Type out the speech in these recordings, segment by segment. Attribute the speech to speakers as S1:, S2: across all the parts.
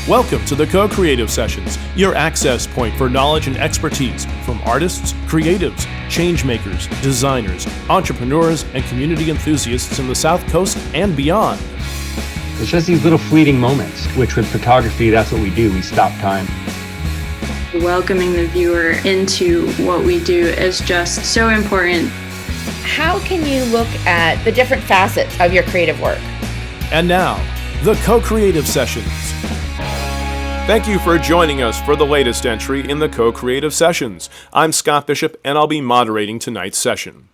S1: Welcome to the Co-Creative Sessions, your access point for knowledge and expertise from artists, creatives, changemakers, designers, entrepreneurs, and community enthusiasts in the South Coast and beyond.
S2: It's just these little fleeting moments, which with photography, that's what we do. We stop time.
S3: Welcoming the viewer into what we do is just so important.
S4: How can you look at the different facets of your creative work?
S1: And now, the Co-Creative Sessions. Thank you for joining us for the latest entry in the Co-Creative Sessions. I'm Scott Bishop, and I'll be moderating tonight's session.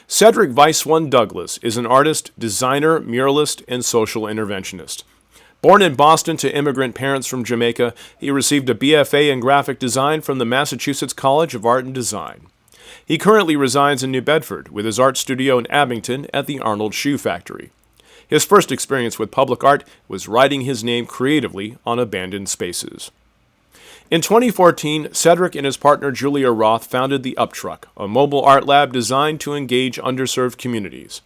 S1: Cedric Douglas is an artist, designer, muralist, and social interventionist. Born in Boston to immigrant parents from Jamaica, he received a BFA in graphic design from the Massachusetts College of Art and Design. He currently resides in New Bedford with his art studio in Abington at the Arnold Shoe Factory. His first experience with public art was writing his name creatively on abandoned spaces. In 2014, Cedric and his partner Julia Roth founded the Uptruck, a mobile art lab designed to engage underserved communities.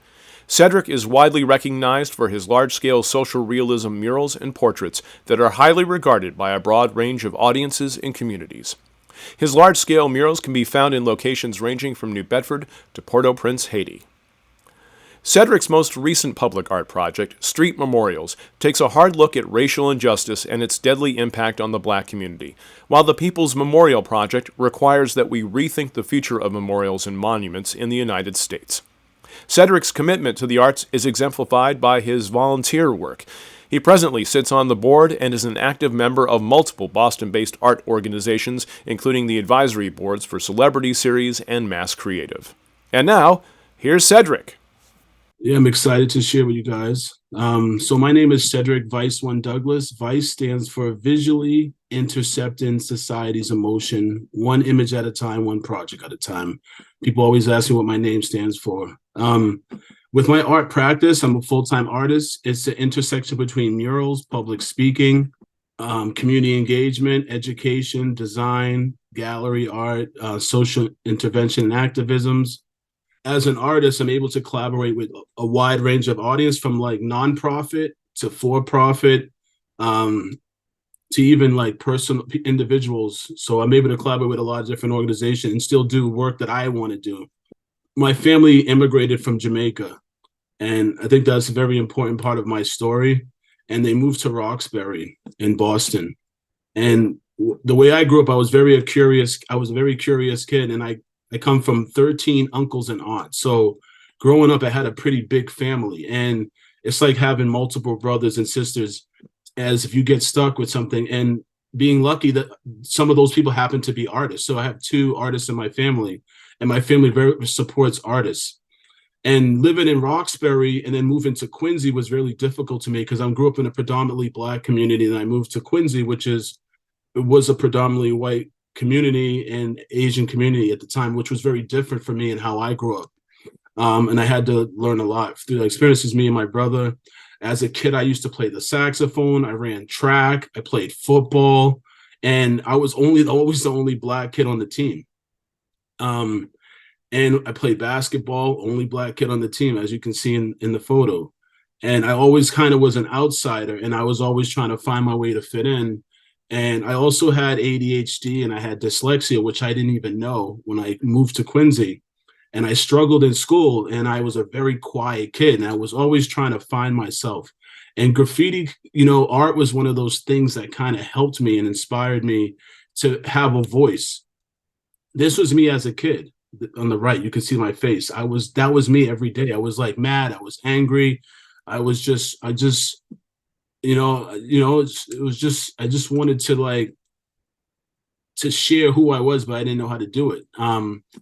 S1: Cedric is widely recognized for his large-scale social realism murals and portraits that are highly regarded by a broad range of audiences and communities. His large-scale murals can be found in locations ranging from New Bedford to Port-au-Prince, Haiti. Cedric's most recent public art project, Street Memorials, takes a hard look at racial injustice and its deadly impact on the Black community, while the People's Memorial Project requires that we rethink the future of memorials and monuments in the United States. Cedric's commitment to the arts is exemplified by his volunteer work. He presently sits on the board and is an active member of multiple Boston-based art organizations, including the advisory boards for Celebrity Series and Mass Creative. And now, here's Cedric.
S5: Yeah, I'm excited to share with you guys. So my name is Cedric Douglas. VICE stands for Visually Intercepting Society's Emotion, one image at a time, one project at a time. People always ask me what my name stands for. With my art practice, I'm a full-time artist. It's the intersection between murals, public speaking, community engagement, education, design, gallery art, social intervention and activisms. As an artist, I'm able to collaborate with a wide range of audience, from like nonprofit to for-profit, to even like personal individuals. So I'm able to collaborate with a lot of different organizations and still do work that I want to do. My family immigrated from Jamaica, and I think that's a very important part of my story. And they moved to Roxbury in Boston. And the way I grew up, I was a very curious kid, and I come from 13 uncles and aunts. So growing up, I had a pretty big family, and it's like having multiple brothers and sisters, as if you get stuck with something, and being lucky that some of those people happen to be artists. So I have two artists in my family, and my family very supports artists. And living in Roxbury and then moving to Quincy was really difficult to me because I grew up in a predominantly Black community, and I moved to Quincy, it was a predominantly white community and Asian community at the time, which was very different for me and how I grew up. And I had to learn a lot through the experiences, me and my brother. As a kid, I used to play the saxophone. I ran track. I played football. And I was always the only Black kid on the team. And I played basketball, only Black kid on the team, as you can see in the photo. And I always kind of was an outsider, and I was always trying to find my way to fit in. And I also had ADHD and I had dyslexia, which I didn't even know when I moved to Quincy. And I struggled in school, and I was a very quiet kid, and I was always trying to find myself. And graffiti, art was one of those things that kind of helped me and inspired me to have a voice. This was me as a kid. On the right, you can see my face. That was me every day. I was like mad. I was angry. I just wanted to share who I was, but I didn't know how to do it.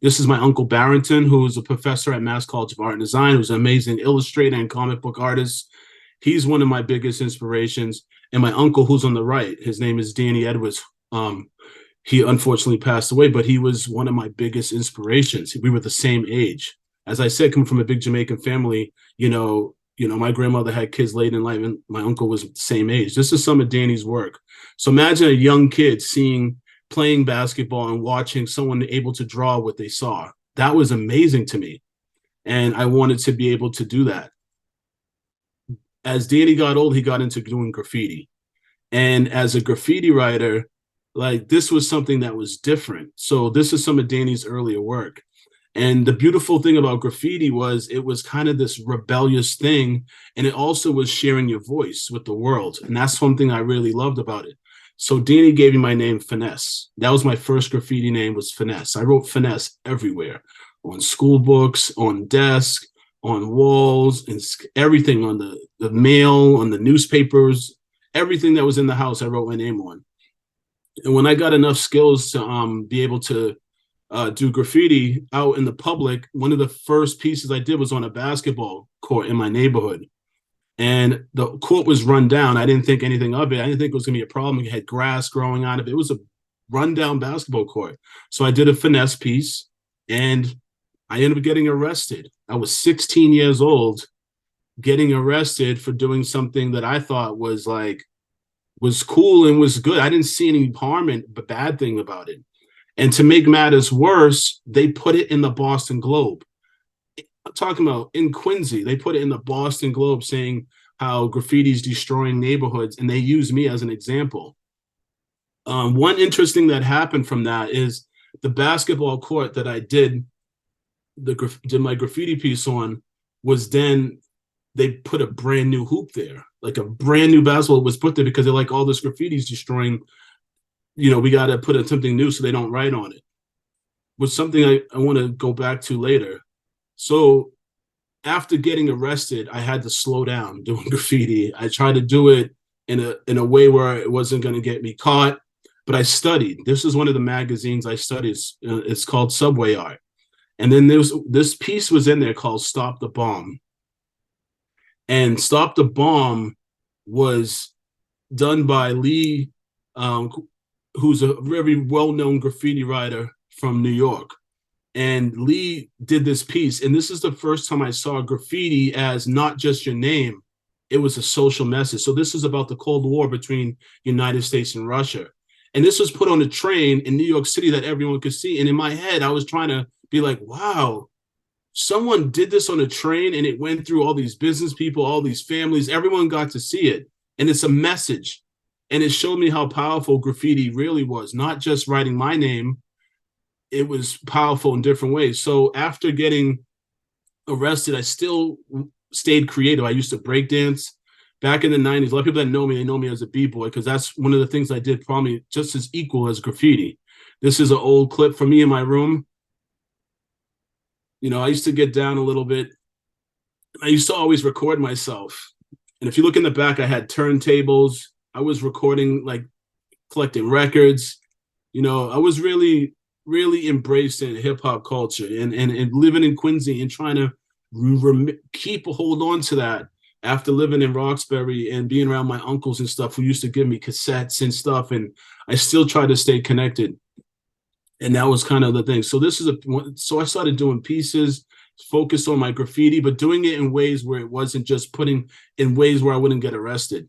S5: This is my Uncle Barrington, who is a professor at Mass College of Art and Design, who's an amazing illustrator and comic book artist. He's one of my biggest inspirations. And my uncle, who's on the right, his name is Danny Edwards. He unfortunately passed away, but he was one of my biggest inspirations. We were the same age. As I said, coming from a big Jamaican family, my grandmother had kids late in life, and my uncle was the same age. This is some of Danny's work. So imagine a young kid playing basketball and watching someone able to draw what they saw. That was amazing to me. And I wanted to be able to do that. As Danny got old, he got into doing graffiti. And as a graffiti writer, like this was something that was different. So this is some of Danny's earlier work. And the beautiful thing about graffiti was it was kind of this rebellious thing. And it also was sharing your voice with the world. And that's something I really loved about it. So Danny gave me my name, Finesse. That was my first graffiti name, was Finesse. I wrote Finesse everywhere, on school books, on desk, on walls, and everything, on the mail, on the newspapers, everything that was in the house, I wrote my name on. And when I got enough skills to be able to do graffiti out in the public, one of the first pieces I did was on a basketball court in my neighborhood. And the court was run down. I didn't think anything of it. I didn't think it was going to be a problem. It had grass growing on it. It was a rundown basketball court. So I did a Finesse piece, and I ended up getting arrested. I was 16 years old, getting arrested for doing something that I thought was cool and was good. I didn't see any harm and bad thing about it. And to make matters worse, they put it in the Boston Globe. I'm talking about in Quincy, they put it in the Boston Globe saying how graffiti is destroying neighborhoods, and they use me as an example. One interesting that happened from that is the basketball court that I did my graffiti piece on was then they put a brand new hoop there, like a brand new basketball was put there because they're like, all this graffiti is destroying, we got to put something new so they don't write on it. Was something I want to go back to later. So after getting arrested, I had to slow down doing graffiti. I tried to do it in a way where it wasn't going to get me caught, but I studied. This is one of the magazines I studied. It's called Subway Art. And then this piece was in there called Stop the Bomb. And Stop the Bomb was done by Lee, who's a very well-known graffiti writer from New York. And Lee did this piece. And this is the first time I saw graffiti as not just your name. It was a social message. So this is about the Cold War between United States and Russia. And this was put on a train in New York City that everyone could see. And in my head, I was trying to be like, wow, someone did this on a train and it went through all these business people, all these families, everyone got to see it. And it's a message. And it showed me how powerful graffiti really was, not just writing my name. It was powerful in different ways. So after getting arrested, I still stayed creative. I used to break dance back in the 90s. A lot of people that know me, they know me as a b-boy because that's one of the things I did probably just as equal as graffiti. This is an old clip from me in my room. I used to get down a little bit. I used to always record myself. And if you look in the back, I had turntables. I was recording, like collecting records. I was really, really embracing hip hop culture and living in Quincy and trying to keep a hold on to that after living in Roxbury and being around my uncles and stuff who used to give me cassettes and stuff. And I still try to stay connected. And that was kind of the thing. So so I started doing pieces, focused on my graffiti, but doing it in ways where it wasn't just putting in ways where I wouldn't get arrested.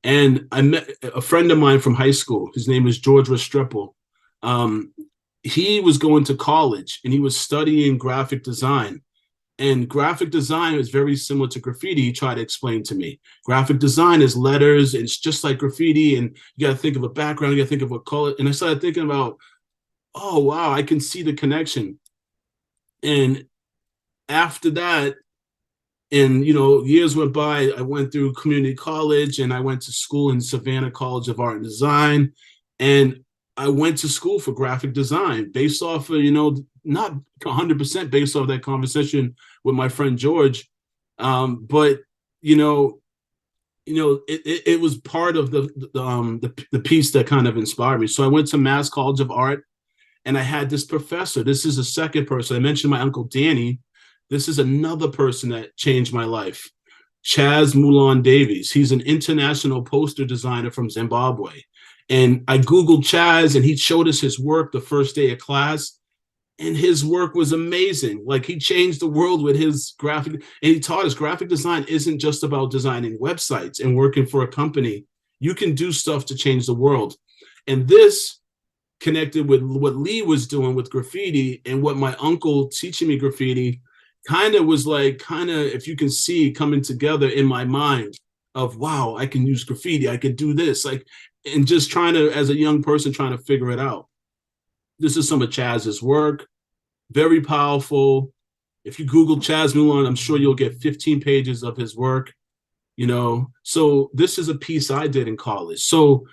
S5: And I met a friend of mine from high school. His name is George Restrepo. He was going to college and he was studying graphic design. And graphic design is very similar to graffiti, he tried to explain to me. Graphic design is letters, and it's just like graffiti, and you got to think of a background, you got to think of a color. And I started thinking about, oh, wow, I can see the connection. And after that, and, years went by, I went through community college and I went to school in Savannah College of Art and Design. And I went to school for graphic design based off of, not 100% based off that conversation with my friend George. But, it was part of the piece that kind of inspired me. So I went to Mass College of Art. And I had this professor. This is a second person. I mentioned my uncle Danny. This is another person that changed my life. Chaz Mulan Davies. He's an international poster designer from Zimbabwe. And I Googled Chaz and he showed us his work the first day of class. And his work was amazing. Like he changed the world with his graphic. And he taught us graphic design isn't just about designing websites and working for a company. You can do stuff to change the world. And this connected with what Lee was doing with graffiti and what my uncle teaching me graffiti was if you can see, coming together in my mind of, wow, I can use graffiti, I could do this, like, and just trying to, as a young person, trying to figure it out. This is some of Chaz's work, very powerful. If you Google Chaz Moulin, I'm sure you'll get 15 pages of his work, you know. So this is a piece I did in college. So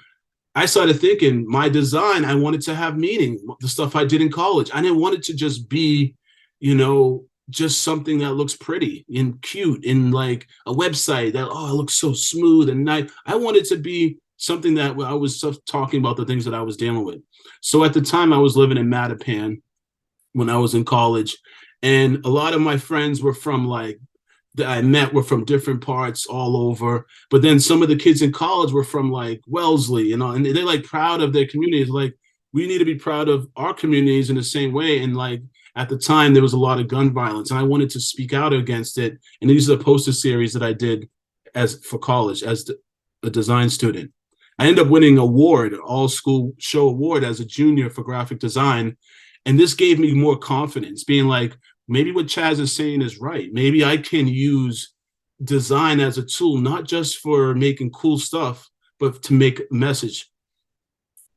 S5: I started thinking my design, I wanted to have meaning, the stuff I did in college. I didn't want it to just be, you know, just something that looks pretty and cute and like a website that, oh, it looks so smooth and nice. I wanted to be something that I was talking about the things that I was dealing with. So at the time I was living in Mattapan when I was in college, and a lot of my friends were from like, that I met were from different parts all over. But then some of the kids in college were from like Wellesley, you know, and they're like proud of their communities. Like, we need to be proud of our communities in the same way. And like, at the time there was a lot of gun violence and I wanted to speak out against it. And these are the poster series that I did for college as a design student. I ended up winning an award, an all school show award as a junior for graphic design. And this gave me more confidence, being like, maybe what Chaz is saying is right. Maybe I can use design as a tool, not just for making cool stuff, but to make a message.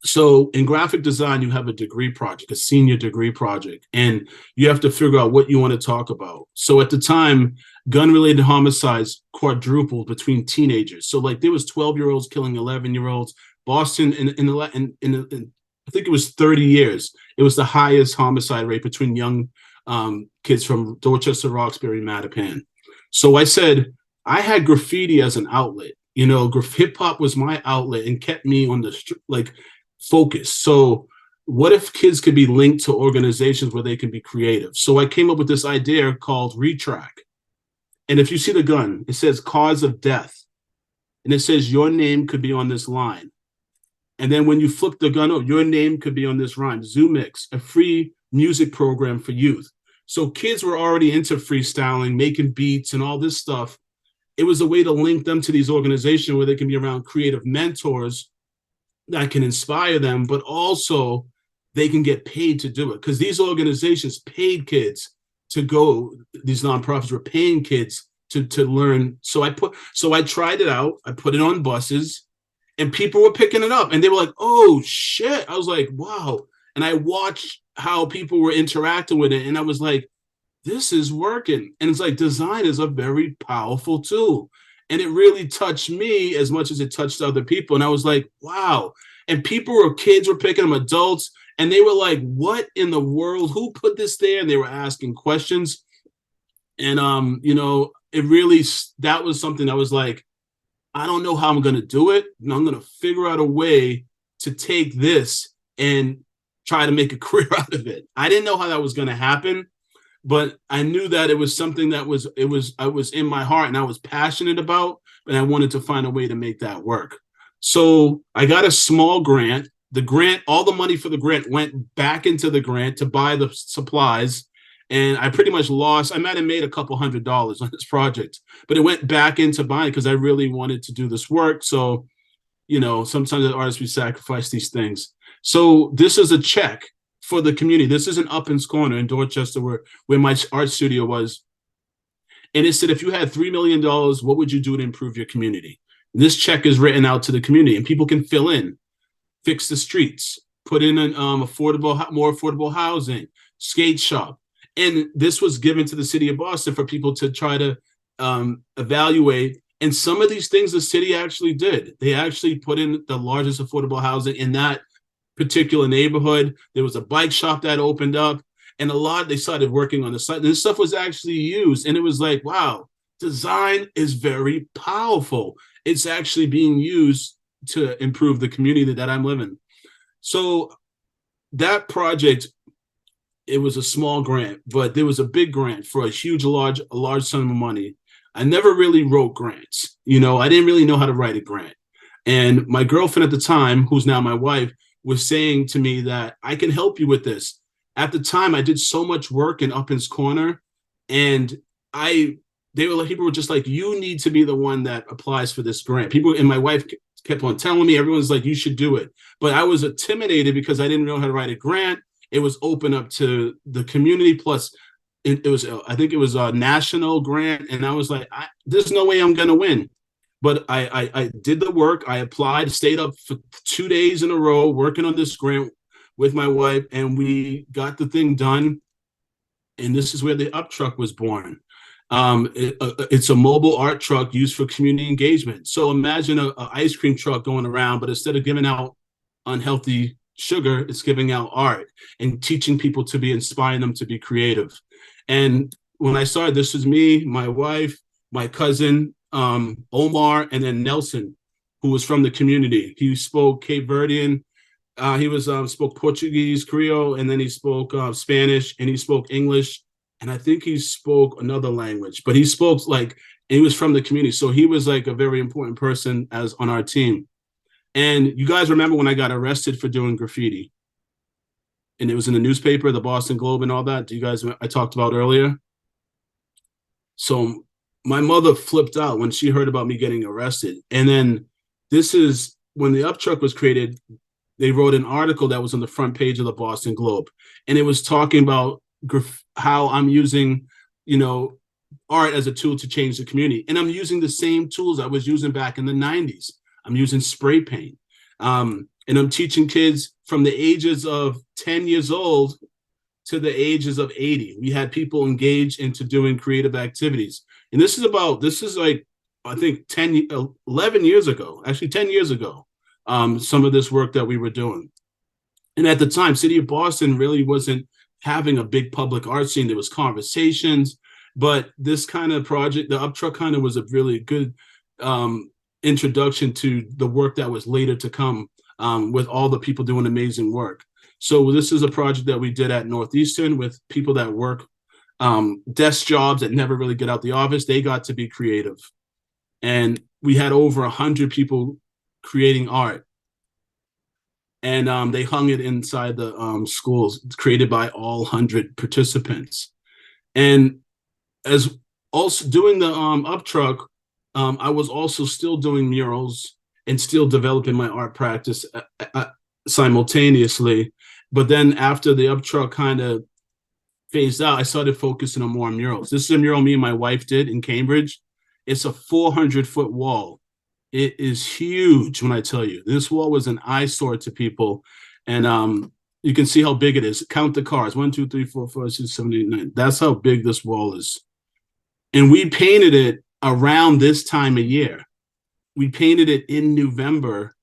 S5: So in graphic design, you have a degree project, a senior degree project, and you have to figure out what you want to talk about. So at the time, gun-related homicides quadrupled between teenagers. So like there was 12-year-olds killing 11-year-olds. Boston, in I think it was 30 years, it was the highest homicide rate between young kids from Dorchester, Roxbury, Mattapan. So I said, I had graffiti as an outlet. You know, hip hop was my outlet and kept me on the like focus. So what if kids could be linked to organizations where they can be creative? So I came up with this idea called Retrack. And if you see the gun, it says cause of death. And it says your name could be on this line. And then when you flip the gun up, your name could be on this rhyme. ZooMix, a free music program for youth. So kids were already into freestyling, making beats and all this stuff. It was a way to link them to these organizations where they can be around creative mentors that can inspire them, but also they can get paid to do it. Because these organizations paid kids to go, these nonprofits were paying kids to learn. So I tried it out. I put it on buses and people were picking it up and they were like, oh shit. I was like, wow. And I watched how people were interacting with it. And I was like, this is working. And it's like, design is a very powerful tool. And it really touched me as much as it touched other people. And I was like, wow. And kids were picking them, adults, and they were like, what in the world? Who put this there? And they were asking questions. And, you know, that was something I was like, I don't know how I'm going to do it. And I'm going to figure out a way to take this and try to make a career out of it. I didn't know how that was going to happen, but I knew that it was something that I was in my heart and I was passionate about, and I wanted to find a way to make that work. So I got a small grant. All the money for the grant went back into the grant to buy the supplies. And I pretty much lost. I might have made a couple $100s on this project, but it went back into buying because I really wanted to do this work. So, you know, sometimes as artists, we sacrifice these things. So this is a check for the community. This is an Uplands Corner in Dorchester where my art studio was. And it said, if you had $3 million, what would you do to improve your community? And this check is written out to the community and people can fill in, fix the streets, put in an more affordable housing, skate shop. And this was given to the city of Boston for people to try to evaluate. And some of these things the city actually did. They actually put in the largest affordable housing in that particular neighborhood. There was a bike shop that opened up, and they started working on the site. And this stuff was actually used. And it was like, wow, design is very powerful. It's actually being used to improve the community that I'm living. So that project, it was a small grant, but there was a big grant for a large sum of money. I never really wrote grants. You know, I didn't really know how to write a grant. And my girlfriend at the time, who's now my wife, was saying to me that I can help you with this. At the time, I did so much work in Uplands Corner, and people were just like, you need to be the one that applies for this grant. And my wife kept on telling me, everyone's like, you should do it. But I was intimidated because I didn't know how to write a grant. It was open up to the community. Plus, I think it was a national grant. And I was like, there's no way I'm going to win. But I did the work. I applied, stayed up for 2 days in a row working on this grant with my wife, and we got the thing done. And this is where the Up Truck was born. It's a mobile art truck used for community engagement. So imagine a ice cream truck going around, but instead of giving out unhealthy sugar, it's giving out art and teaching people to be, inspiring them to be creative. And when I started, this was me, my wife, my cousin, Omar, and then Nelson, who was from the community. He spoke Cape Verdean. He spoke Portuguese, Creole, and then he spoke Spanish, and he spoke English, and I think he spoke another language. But he spoke he was from the community, so he was like a very important person as on our team. And you guys remember when I got arrested for doing graffiti, and it was in the newspaper, the Boston Globe, and all that. Do you guys? I talked about earlier. So my mother flipped out when she heard about me getting arrested, and then this is when the Up Truck was created. They wrote an article that was on the front page of the Boston Globe, and it was talking about how I'm using, art as a tool to change the community. And I'm using the same tools I was using back in the 90s. I'm using spray paint. And I'm teaching kids from the ages of 10 years old to the ages of 80. We had people engaged into doing creative activities. And this is like, I think 11 years ago, actually 10 years ago. Some of this work that we were doing. And at the time, City of Boston really wasn't having a big public art scene. There was conversations, but this kind of project, the Up Truck, kind of was a really good introduction to the work that was later to come, with all the people doing amazing work. So this is a project that we did at Northeastern with people that work desk jobs that never really get out the office. They got to be creative. And we had over 100 people creating art, and they hung it inside the schools, created by all 100 participants. And as also doing the Up Truck, I was also still doing murals and still developing my art practice simultaneously. But then after the Up Truck kind of phased out, I started focusing on more murals. This is a mural me and my wife did in Cambridge. It's a 400-foot wall. It is huge when I tell you. This wall was an eyesore to people. And you can see how big it is. Count the cars. 1, 2, 3, 4, 5, 6, 7, 8, 9. That's how big this wall is. And we painted it around this time of year. We painted it in November.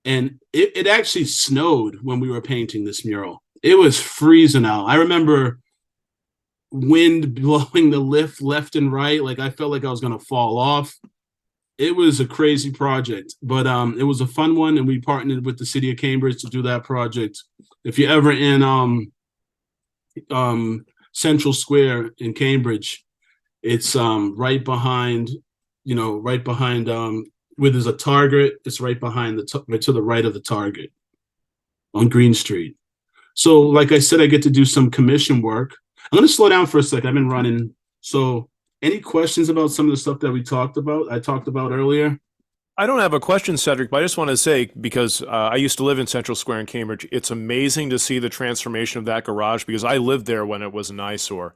S5: And it actually snowed when we were painting this mural. It was freezing out. I remember wind blowing the lift left and right. Like I felt like I was going to fall off. It was a crazy project, but it was a fun one, and we partnered with the city of Cambridge to do that project. If you're ever in Central Square in Cambridge, it's right behind where there's a Target. It's right behind right to the right of the Target on Green Street. So, like I said, I get to do some commission work. I'm going to slow down for a second. I've been running, so. Any questions about some of the stuff that I talked about earlier?
S1: I don't have a question, Cedric, but I just want to say, because I used to live in Central Square in Cambridge, it's amazing to see the transformation of that garage, because I lived there when it was an eyesore.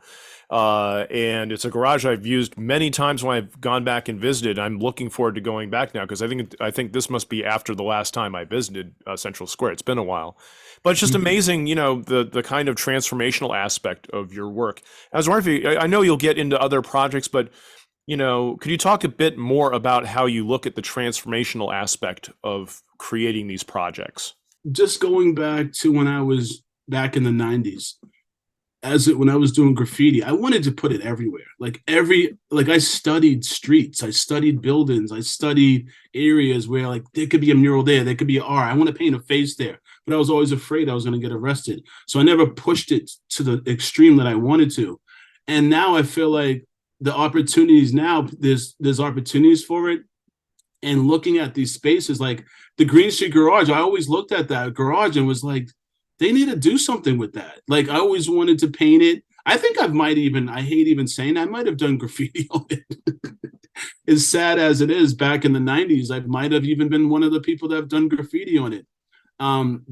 S1: And it's a garage I've used many times when I've gone back and visited. I'm looking forward to going back now, because I think this must be after the last time I visited Central Square. It's been a while. But it's just amazing, the kind of transformational aspect of your work. I was wondering if I know you'll get into other projects, but could you talk a bit more about how you look at the transformational aspect of creating these projects?
S5: Just going back to when I was back in the 90s, when I was doing graffiti, I wanted to put it everywhere. Like I studied streets, I studied buildings, I studied areas where like there could be a mural there could be an art. I want to paint a face there, but I was always afraid I was going to get arrested. So I never pushed it to the extreme that I wanted to. And now I feel like the opportunities now, there's opportunities for it. And looking at these spaces like the Green Street Garage, I always looked at that garage and was like, they need to do something with that. Like I always wanted to paint it. I think I hate even saying I might have done graffiti on it. As sad as it is, back in the 90s, I might have even been one of the people that have done graffiti on it. And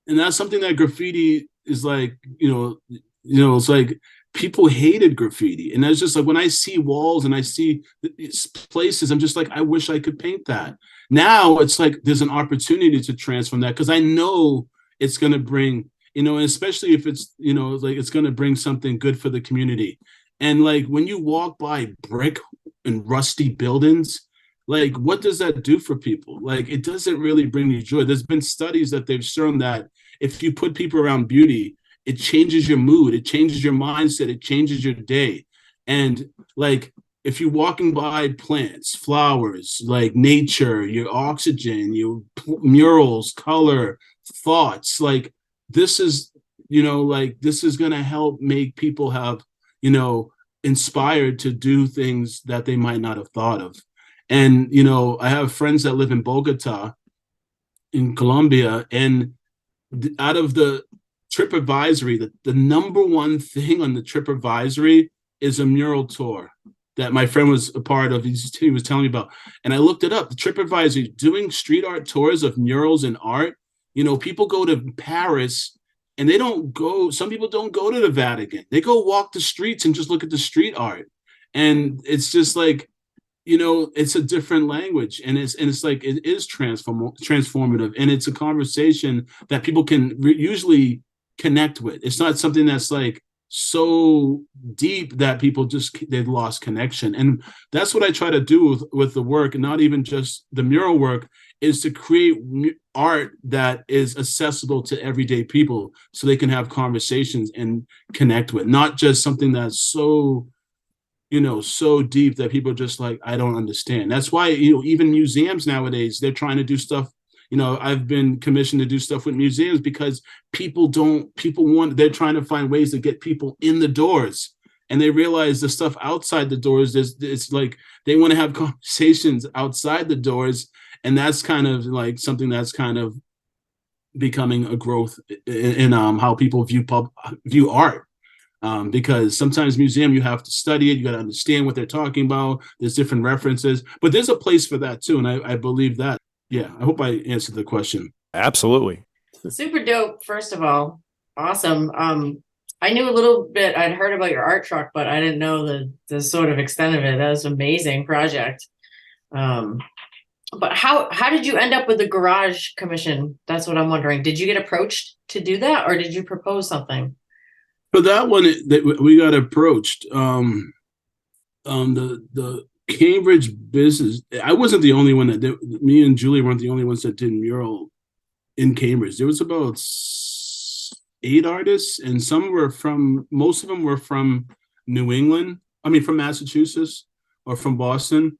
S5: that's something that graffiti is like, it's like people hated graffiti. And it's just like, when I see walls and I see places, I'm just like, I wish I could paint that. Now it's like there's an opportunity to transform that, because I know it's going to bring, especially if it's, like it's going to bring something good for the community. And like when you walk by brick and rusty buildings, like what does that do for people? Like it doesn't really bring you joy. There's been studies that they've shown that if you put people around beauty, it changes your mood, it changes your mindset, it changes your day. And like if you're walking by plants, flowers, like nature, your oxygen, your murals, color, thoughts, like this is, this is going to help make people have, inspired to do things that they might not have thought of. And, I have friends that live in Bogota, in Colombia, and out of the trip advisory, the number one thing on the trip advisory is a mural tour that my friend was a part of. He was telling me about, and I looked it up. The trip advisory doing street art tours of murals and art. People go to Paris and they don't go. Some people don't go to the Vatican. They go walk the streets and just look at the street art, and it's just like, it's a different language, and it's like it is transformative, and it's a conversation that people can usually connect with. It's not something that's like so deep that people they've lost connection. And that's what I try to do with the work, and not even just the mural work, is to create art that is accessible to everyday people so they can have conversations and connect with, not just something that's so so deep that people are just like, I don't understand. That's why, even museums nowadays, they're trying to do stuff. I've been commissioned to do stuff with museums because they're trying to find ways to get people in the doors. And they realize the stuff outside the doors, it's like they want to have conversations outside the doors. And that's kind of like something that's kind of becoming a growth in how people view art. Because sometimes museum, you have to study it. You got to understand what they're talking about. There's different references, but there's a place for that too. And I believe that. Yeah, I hope I answered the question.
S1: Absolutely.
S6: Super dope, first of all. Awesome. I knew a little bit, I'd heard about your art truck, but I didn't know the sort of extent of it. That was an amazing project. But how did you end up with the garage commission? That's what I'm wondering. Did you get approached to do that, or did you propose something?
S5: For that one, we got approached. The Cambridge business. I wasn't the only one that did. Me and Julia weren't the only ones that did mural in Cambridge. There was about 8 artists, and most of them were from New England. I mean, from Massachusetts or from Boston,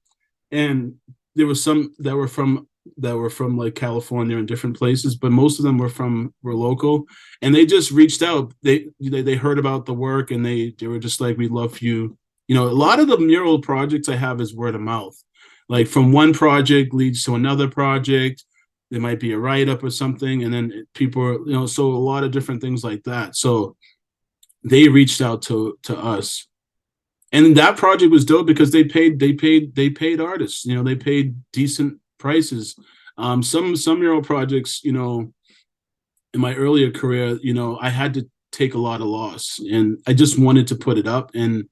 S5: and there was some that were from like California and different places, but most of them were local, and they just reached out. They heard about the work, and they were just like, "We love you." A lot of the mural projects I have is word of mouth. Like from one project leads to another project. There might be a write-up or something, and then people are, so a lot of different things like that. So they reached out to us. And that project was dope because they paid artists, they paid decent prices. Some mural projects, in my earlier career, I had to take a lot of loss, and I just wanted to put it up. And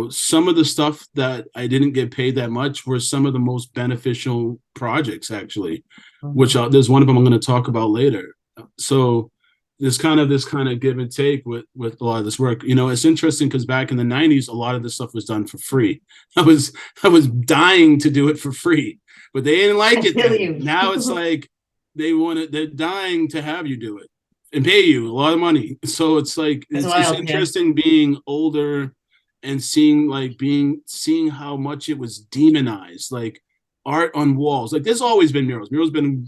S5: some of the stuff that I didn't get paid that much were some of the most beneficial projects, actually, which there's one of them I'm going to talk about later. So there's kind of this give and take with a lot of this work. It's interesting because back in the 90s, a lot of this stuff was done for free. I was dying to do it for free, but they didn't like it then. Now it's like they're dying to have you do it and pay you a lot of money. So it's like it's interesting being older and seeing how much it was demonized, like art on walls. Like there's always been murals. Murals been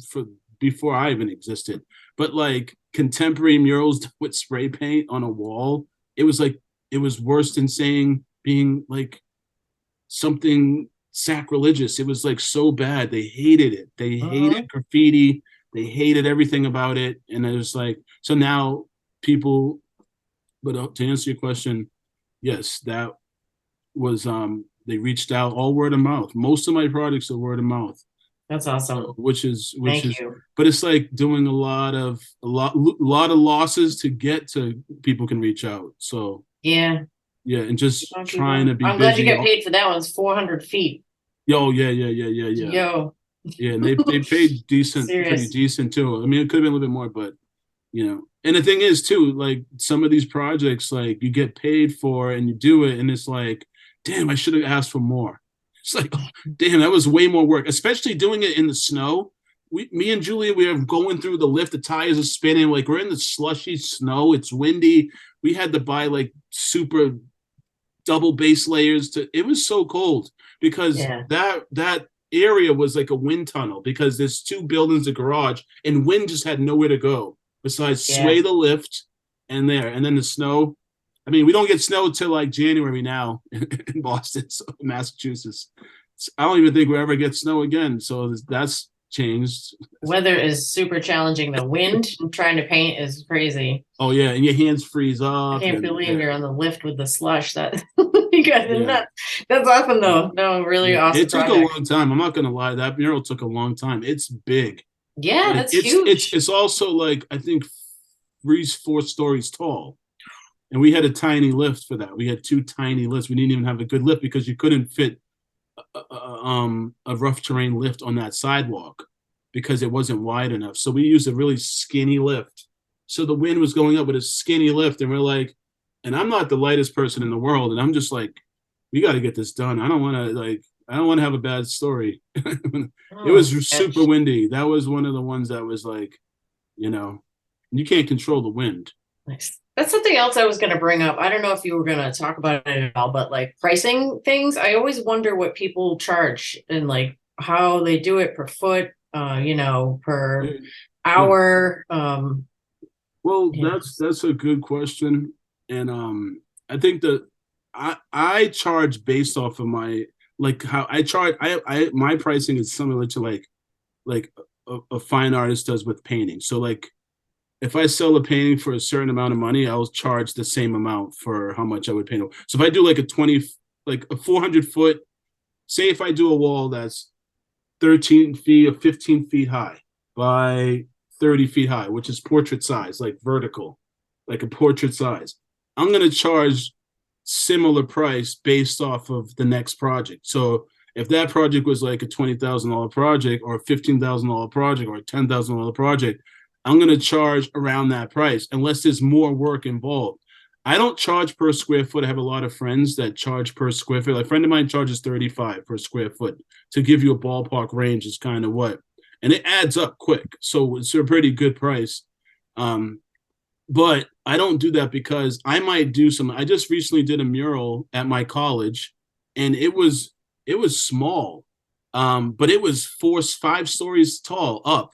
S5: before I even existed, but like contemporary murals with spray paint on a wall, it was worse than being like something sacrilegious. It was like so bad. They hated it. They hated graffiti. They hated everything about it. And it was like, so now people, but to answer your question, yes, that was, they reached out, all word of mouth. Most of my projects are word of mouth.
S6: That's awesome.
S5: Which is,
S6: you.
S5: But it's like doing a lot of losses to get to people can reach out. So
S6: Yeah.
S5: Yeah, and just trying to be
S6: I'm glad you
S5: busy.
S6: get paid for that one. It's 400 feet.
S5: Yo, yeah.
S6: Yo,
S5: Yeah, and they paid pretty
S6: serious.
S5: decent too. I mean, it could have been a little bit more, but and the thing is too, like some of these projects, like you get paid for and you do it, and it's like, damn, I should have asked for more. It's like, damn, that was way more work, especially doing it in the snow. Me and Julia, we are going through the lift. The tires are spinning. Like we're in the slushy snow. It's windy. We had to buy like super double base layers. It was so cold because
S6: Yeah.
S5: that area was like a wind tunnel because there's two buildings, a garage, and wind just had nowhere to go besides sway the lift and then the snow. I mean, we don't get snow till like January now in Boston, so Massachusetts. I don't even think we ever get snow again. So that's changed.
S6: Weather is super challenging. The wind and trying to paint is crazy.
S5: Oh yeah, and your hands freeze up.
S6: I can't believe you're on the lift with the slush. That you guys are nuts. That's awesome though. No, really awesome.
S5: It took a long time. I'm not gonna lie. That mural took a long time. It's big.
S6: Yeah, that's huge.
S5: It's also like I think 3-4 stories tall. And we had a tiny lift for that. We had 2 tiny lifts. We didn't even have a good lift because you couldn't fit a rough terrain lift on that sidewalk because it wasn't wide enough. So we used a really skinny lift. So the wind was going up with a skinny lift, and we're like, and I'm not the lightest person in the world, and I'm just like, we got to get this done. I don't want to have a bad story. It was super windy. That was one of the ones that was like, you can't control the wind.
S6: Nice. That's something else I was going to bring up. I don't know if you were going to talk about it at all, but like pricing things, I always wonder what people charge and like how they do it per foot, per hour.
S5: Well, that's a good question. And I think that I charge based off of my, like how I charge, my pricing is similar to like a fine artist does with painting. So like, if I sell a painting for a certain amount of money, I'll charge the same amount for how much I would paint. So if I do like a 400 foot, say if I do a wall that's 13 feet or 15 feet high by 30 feet high, which is portrait size, like vertical, like a portrait size, I'm going to charge similar price based off of the next project. So if that project was like a $20,000 project or a $15,000 project or a $10,000 project, I'm going to charge around that price unless there's more work involved. I don't charge per square foot. I have a lot of friends that charge per square foot. Like a friend of mine charges $35 per square foot to give you a ballpark range is kind of what. And it adds up quick. So it's a pretty good price. But I don't do that because I might do some. I just recently did a mural at my college and it was small. But it was 5 stories tall up.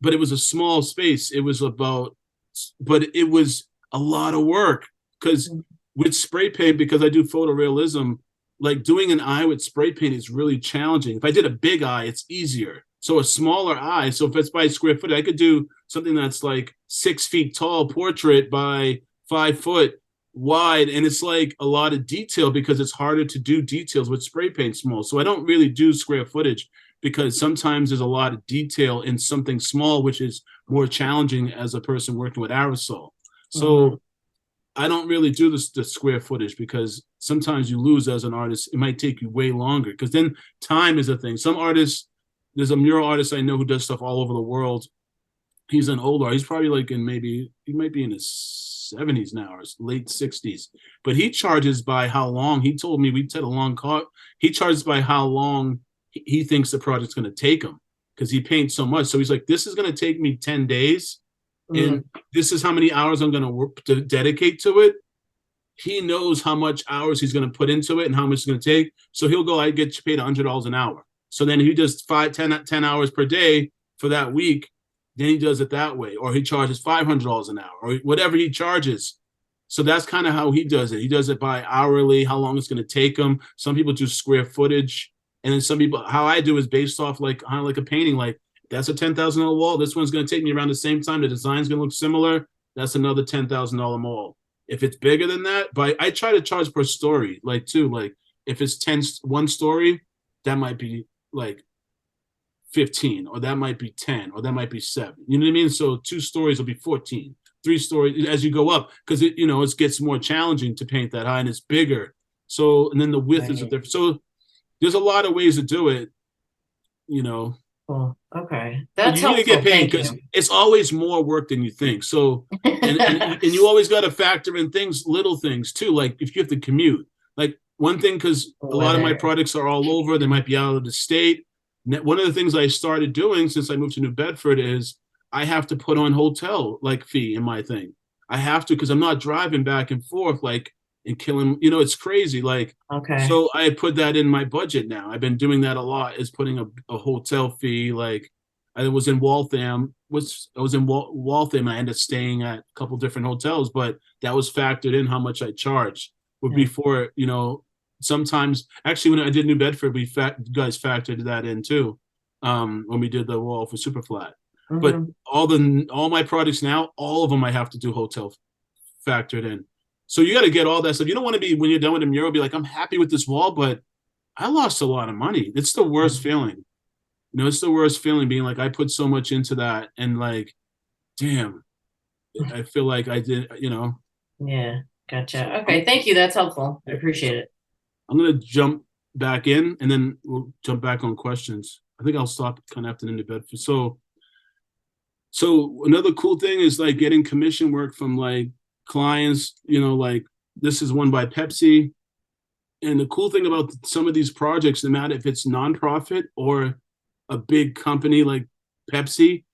S5: But it was a small space. But it was a lot of work because with spray paint, because I do photorealism, like doing an eye with spray paint is really challenging. If I did a big eye, it's easier. So a smaller eye. So if it's by square foot, I could do something that's like 6 feet tall portrait by 5 foot wide. And it's like a lot of detail because it's harder to do details with spray paint small. So I don't really do square footage, because sometimes there's a lot of detail in something small, which is more challenging as a person working with aerosol. So I don't really do the square footage because sometimes you lose as an artist. It might take you way longer because then time is a thing. Some artists, there's a mural artist I know who does stuff all over the world. He's an older, he's probably like he might be in his 70s now or late 60s, but he charges by how long. He told me, we did a long call. He charges by how long he thinks the project's going to take him because he paints so much. So he's like, this is going to take me 10 days and this is how many hours I'm going to work to dedicate to it. He knows how much hours he's going to put into it and how much it's going to take. So he'll go, I get paid $100 an hour. So then he does 10 hours per day for that week. Then he does it that way, or he charges $500 an hour or whatever he charges. So that's kind of how he does it. He does it by hourly, how long it's going to take him. Some people do square footage. And then some people, how I do is based off like kind of like a painting, like that's a $10,000 wall. This one's going to take me around the same time. The design's going to look similar. That's another $10,000 wall. If it's bigger than that, but I try to charge per story, like too, like if it's 1 story, that might be like 15, or that might be 10, or that might be 7. You know what I mean? So 2 stories will be 14. 3-story as you go up, because it gets more challenging to paint that high, and it's bigger. So, and then the width is different. So there's a lot of ways to do it,
S6: Cool. Okay.
S5: But
S6: That's
S5: you need to
S6: helpful.
S5: get paid
S6: Thank
S5: because
S6: you.
S5: it's always more work than you think. So, and you always got to factor in little things too. Like if you have to commute, like one thing, because a lot of my products are all over, they might be out of the state. One of the things I started doing since I moved to New Bedford is I have to put on hotel fee in my thing. I have to, because I'm not driving back and forth and killing, it's crazy.
S6: Okay.
S5: So I put that in my budget now. I've been doing that a lot, is putting a hotel fee. I was in Waltham, and I ended up staying at a couple different hotels, but that was factored in how much I charged. But before, sometimes, actually, when I did New Bedford, you guys factored that in too, when we did the wall for Superflat.
S6: Mm-hmm.
S5: But all my products now, all of them I have to do hotel factored in. So you got to get all that stuff. You don't want to be, when you're done with a mural, be like, I'm happy with this wall, but I lost a lot of money. It's the worst feeling. It's the worst feeling, being like, I put so much into that, and damn, I feel like I did,
S6: Yeah, gotcha. Okay, thank you. That's helpful. I appreciate it.
S5: I'm going to jump back in, and then we'll jump back on questions. I think I'll stop kind of after the New Bedford. So another cool thing is getting commission work from clients, this is one by Pepsi. And the cool thing about some of these projects, no matter if it's nonprofit or a big company like Pepsi,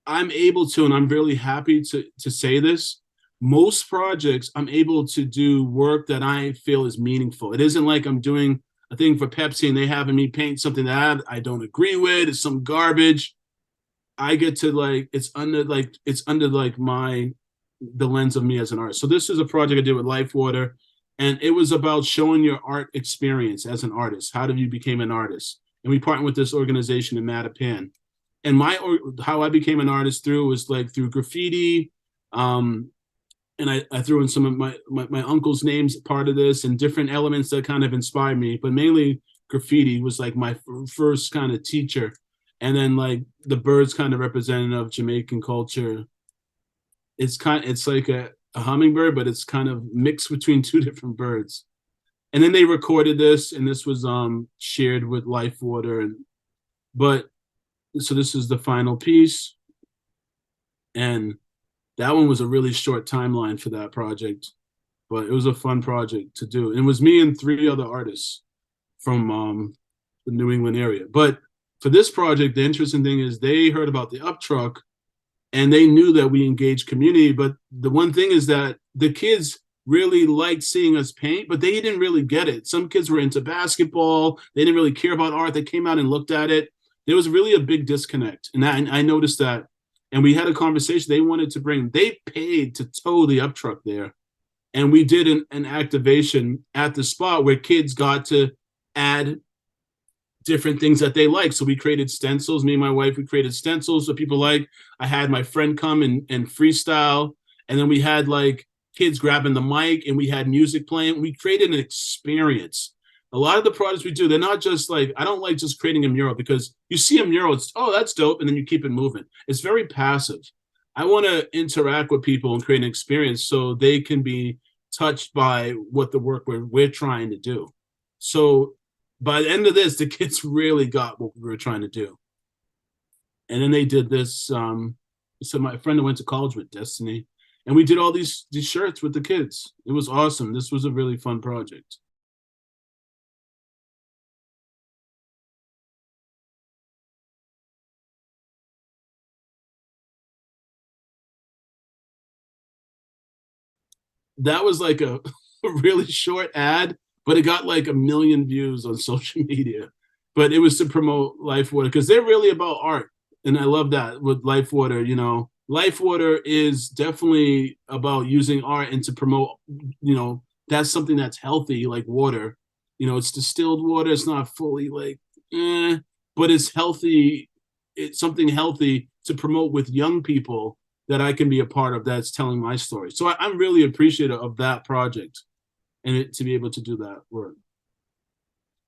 S5: I'm able to, and I'm really happy to say this, most projects I'm able to do work that I feel is meaningful. It isn't like I'm doing a thing for Pepsi and they having me paint something that I don't agree with, it's some garbage. I get to it's under the lens of me as an artist. So this is a project I did with Life Water, and it was about showing your art experience as an artist. How did you become an artist? And we partnered with this organization in Mattapan. And how I became an artist was through graffiti. And I threw in some of my uncle's names part of this, and different elements that kind of inspired me. But mainly graffiti was my first kind of teacher. And then the birds kind of representative of Jamaican culture. It's like a hummingbird, but it's kind of mixed between two different birds. And then they recorded this, and this was shared with Life Water. So this is the final piece. And that one was a really short timeline for that project, but it was a fun project to do. And it was me and 3 other artists from the New England area. But for this project, the interesting thing is they heard about the Up Truck, and they knew that we engaged community. But the one thing is that the kids really liked seeing us paint, but they didn't really get it. Some kids were into basketball. They didn't really care about art. They came out and looked at it. There was really a big disconnect. And I noticed that. And we had a conversation. They paid to tow the Up Truck there. And we did an activation at the spot where kids got to add different things that they like. So we created stencils. Me and my wife, we created stencils that people like. I had my friend come and freestyle. And then we had kids grabbing the mic, and we had music playing. We created an experience. A lot of the projects we do, they're not just I don't like just creating a mural, because you see a mural, it's, oh, that's dope, and then you keep it moving. It's very passive. I want to interact with people and create an experience so they can be touched by what the work we're trying to do. So by the end of this, the kids really got what we were trying to do. And then they did this. So my friend that went to college with, Destiny, and we did all these shirts with the kids. It was awesome. This was a really fun project. That was a really short ad, but it got 1 million views on social media. But it was to promote Life Water, because they're really about art. And I love that with Life Water. Life Water is definitely about using art and to promote, that's something that's healthy, like water. It's distilled water. It's not fully but it's healthy. It's something healthy to promote with young people that I can be a part of, that's telling my story. So I'm really appreciative of that project, and to be able to do that work.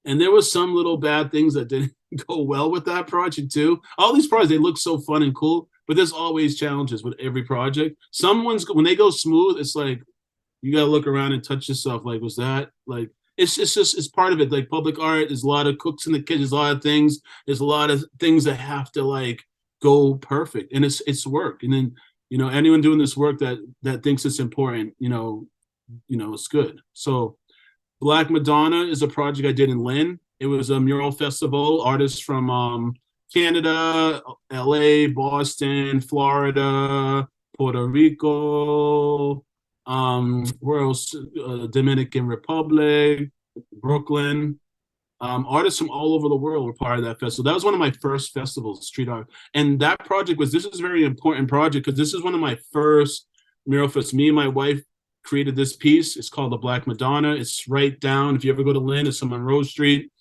S5: And there was some little bad things that didn't go well with that project too. All these projects, they look so fun and cool, but there's always challenges with every project. Some ones, when they go smooth, it's like you gotta look around and touch yourself. Like, was that like? It's part of it. Like public art, there's a lot of cooks in the kitchen. There's a lot of things. There's a lot of things that have to like go perfect, and it's work. And then anyone doing this work that thinks it's important, it's good. So Black Madonna is a project I did in Lynn. It was a mural festival. Artists from Canada, LA, Boston, Florida, Puerto Rico, where else? Dominican Republic, Brooklyn. Artists from all over the world were part of that festival. That was one of my first festivals, street art. And that project this is a very important project because this is one of my first mural fests. Me and my wife created this piece. It's called the Black Madonna. It's right down, if you ever go to Lynn, it's on Monroe Street.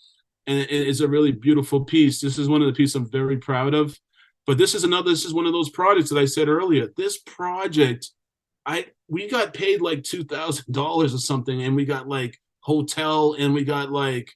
S5: And it is a really beautiful piece. This is one of the pieces I'm very proud of. But this is one of those projects that I said earlier. This project, we got paid like $2,000 or something, and we got like hotel, and we got like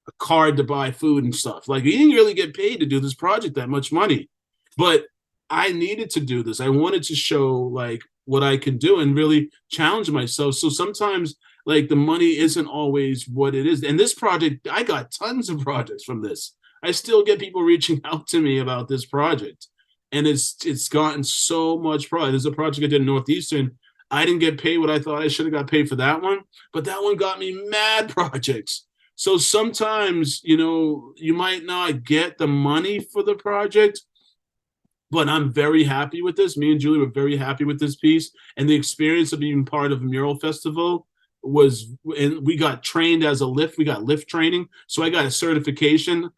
S5: a card to buy food and stuff. Like, we didn't really get paid to do this project that much money, but I needed to do this. I wanted to show like what I can do and really challenge myself. So sometimes like the money isn't always what it is. And this project, I got tons of projects from this. I still get people reaching out to me about this project, and it's gotten so much pride. There's a project I did in Northeastern. I didn't get paid what I thought I should have got paid for that one, but that one got me mad projects. So sometimes, you might not get the money for the project, but I'm very happy with this. Me and Julie were very happy with this piece, and the experience of being part of a mural festival and we got trained as a lift. We got lift training. So I got a certification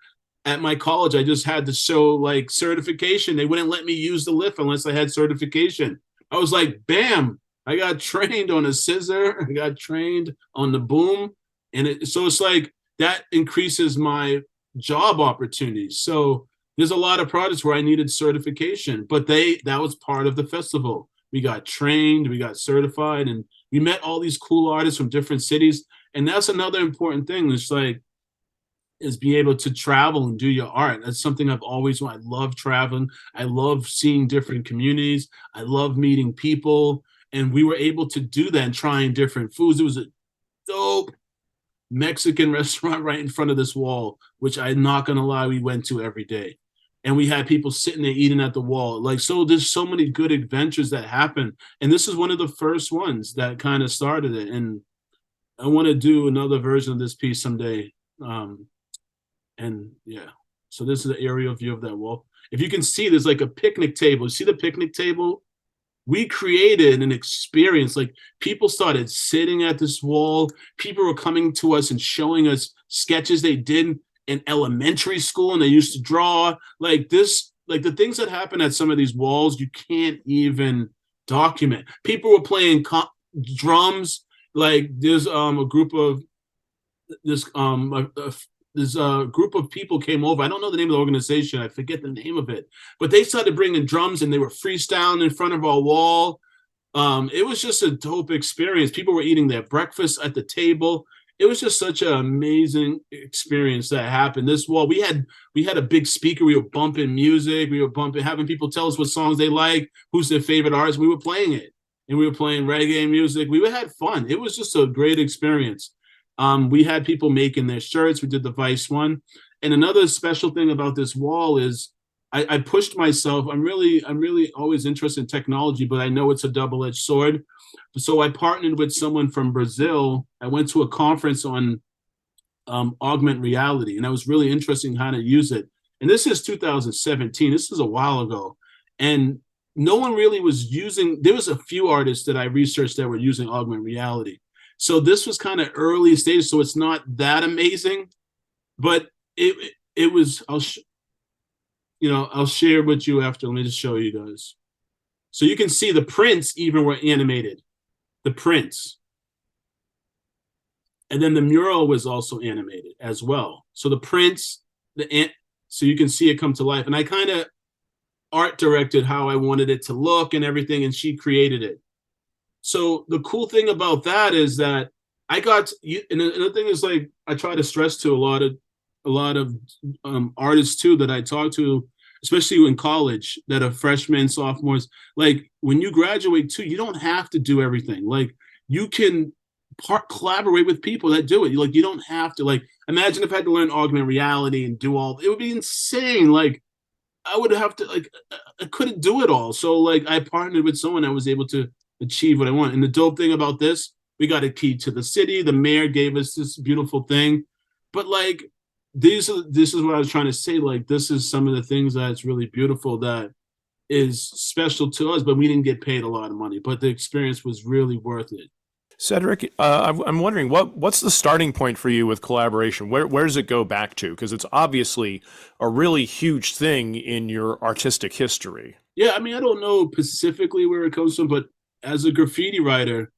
S5: at my college. I just had to show like certification. They wouldn't let me use the lift unless I had certification. I was like, bam, I got trained on a scissor. I got trained on the boom. And so it's like that increases my job opportunities. So there's a lot of projects where I needed certification, but that was part of the festival. We got trained, we got certified, and we met all these cool artists from different cities. And that's another important thing. It's like, is being able to travel and do your art. That's something I've always wanted. I love traveling. I love seeing different communities. I love meeting people. And we were able to do that and trying different foods. It was a dope Mexican restaurant right in front of this wall, which I'm not going to lie, we went to every day. And we had people sitting there eating at the wall. Like, so there's so many good adventures that happen. And this is one of the first ones that kind of started it. And I want to do another version of this piece someday. And yeah, so this is an aerial view of that wall. If you can see, there's like a picnic table. You see the picnic table? We created an experience. Like, people started sitting at this wall. People were coming to us and showing us sketches they did in elementary school, and they used to draw like this. Like, the things that happen at some of these walls, you can't even document. People were playing drums. Like, there's a group of group of people came over. I don't know the name of the organization. I forget the name of it. But they started bringing drums, and they were freestyling in front of our wall. It was just a dope experience. People were eating their breakfast at the table. It was just such an amazing experience that happened. This wall, we had a big speaker. We were bumping music. We were having people tell us what songs they like, who's their favorite artist. We were playing it, and we were playing reggae music. We had fun. It was just a great experience. We had people making their shirts. We did the Vice one. And another special thing about this wall is I pushed myself. I'm really always interested in technology, but I know it's a double-edged sword. So I partnered with someone from Brazil. I went to a conference on augmented reality, and I was really interested in how to use it. And this is 2017. This is a while ago. And no one really was using, there was a few artists that I researched that were using augmented reality. So this was kind of early stage, so it's not that amazing, but it was, I'll share with you after. Let me just show you guys. So you can see the prints even were animated, the prints. And then the mural was also animated as well. So the prints, so you can see it come to life. And I kind of art directed how I wanted it to look and everything, and she created it. So the cool thing about that is that I got you, and the thing is, like, I try to stress to a lot of artists too that I talk to, especially in college, that are freshmen, sophomores. Like, when you graduate too, you don't have to do everything. Like, you can collaborate with people that do it. Like, you don't have to. Like, imagine if I had to learn augmented reality and do all. It would be insane. Like, I would have to, like, I couldn't do it all. So, like, I partnered with someone that was able to achieve what I want. And the dope thing about this, we got a key to the city. The mayor gave us this beautiful thing. But, like, this is what I was trying to say. Like, this is some of the things that's really beautiful that is special to us, but we didn't get paid a lot of money. But the experience was really worth it.
S1: Cedric, I'm wondering what's the starting point for you with collaboration? Where does it go back to? Because it's obviously a really huge thing in your artistic history.
S5: Yeah, I mean, I don't know specifically where it comes from, but as a graffiti writer,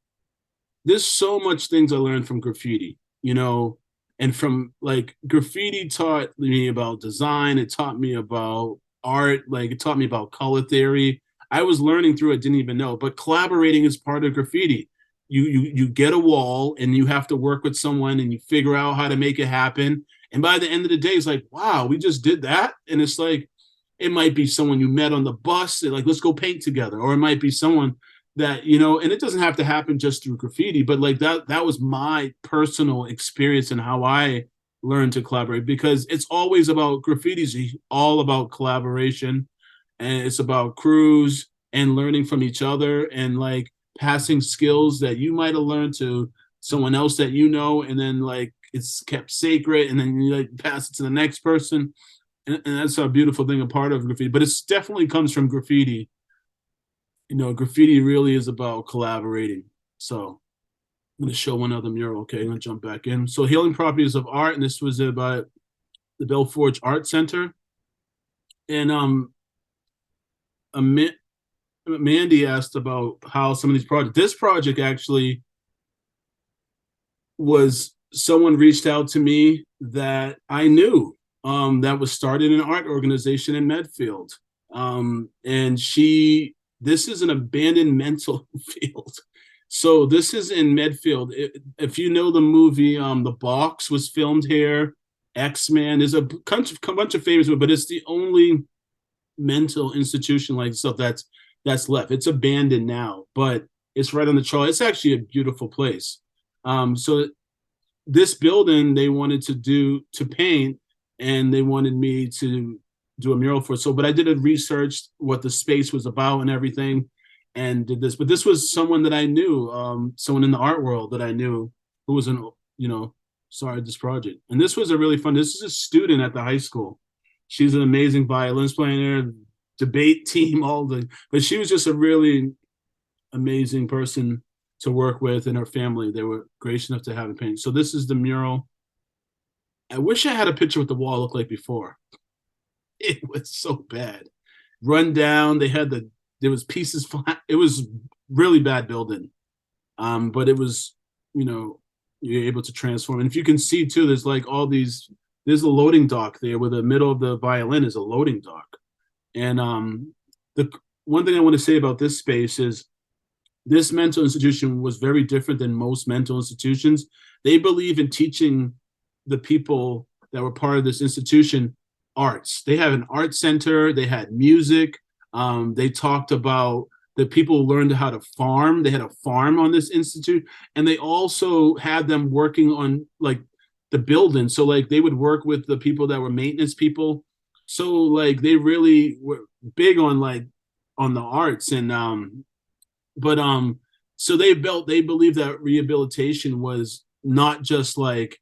S5: there's so much things I learned from graffiti, and from, like, graffiti taught me about design. It taught me about art. Like, it taught me about color theory. I was learning through it, didn't even know. But collaborating is part of graffiti. You get a wall and you have to work with someone and you figure out how to make it happen. And by the end of the day, it's like, wow, we just did that. And it's like, it might be someone you met on the bus, like, let's go paint together. Or it might be someone that, and it doesn't have to happen just through graffiti, but, like, that was my personal experience and how I learned to collaborate, because it's always about graffiti's all about collaboration, and it's about crews and learning from each other, and, like, passing skills that you might have learned to someone else that and then, like, it's kept sacred, and then you, like, pass it to the next person, and that's a beautiful thing, a part of graffiti. But it definitely comes from graffiti. Graffiti really is about collaborating. So I'm going to show one other mural. Okay, I'm going to jump back in. So, Healing Properties of Art, and this was about the Belle Forge Art Center. And Mandy asked about how some of these projects. This project actually was, someone reached out to me that I knew, that was started an art organization in Medfield. And this is an abandoned mental field. So this is in Medfield. If you know the movie, The Box was filmed here. X-Men, there's a bunch of famous ones, but it's the only mental institution like stuff that's left. It's abandoned now, but it's right on the trail. It's actually a beautiful place. So this building they wanted to paint, and they wanted me to do a mural for it. So, but I did a research what the space was about and everything, and did this. But this was someone that I knew, someone in the art world that I knew, who was started this project. And this was a really fun. This is a student at the high school. She's an amazing violinist player, debate team, but she was just a really amazing person to work with, and her family. They were gracious enough to have it painted. So this is the mural. I wish I had a picture of what the wall looked like before. It was so bad. Run down. There was pieces flat. It was really bad building. But it was, you're able to transform. And if you can see too, there's like there's a loading dock there where the middle of the violin is a loading dock. And the one thing I want to say about this space is this mental institution was very different than most mental institutions. They believe in teaching the people that were part of this institution arts. They have an art center. They had music. They talked about the people learned how to farm. They had a farm on this institute, and they also had them working on like the building. So like they would work with the people that were maintenance people. So like they really were big on the arts, and so they believe that rehabilitation was not just like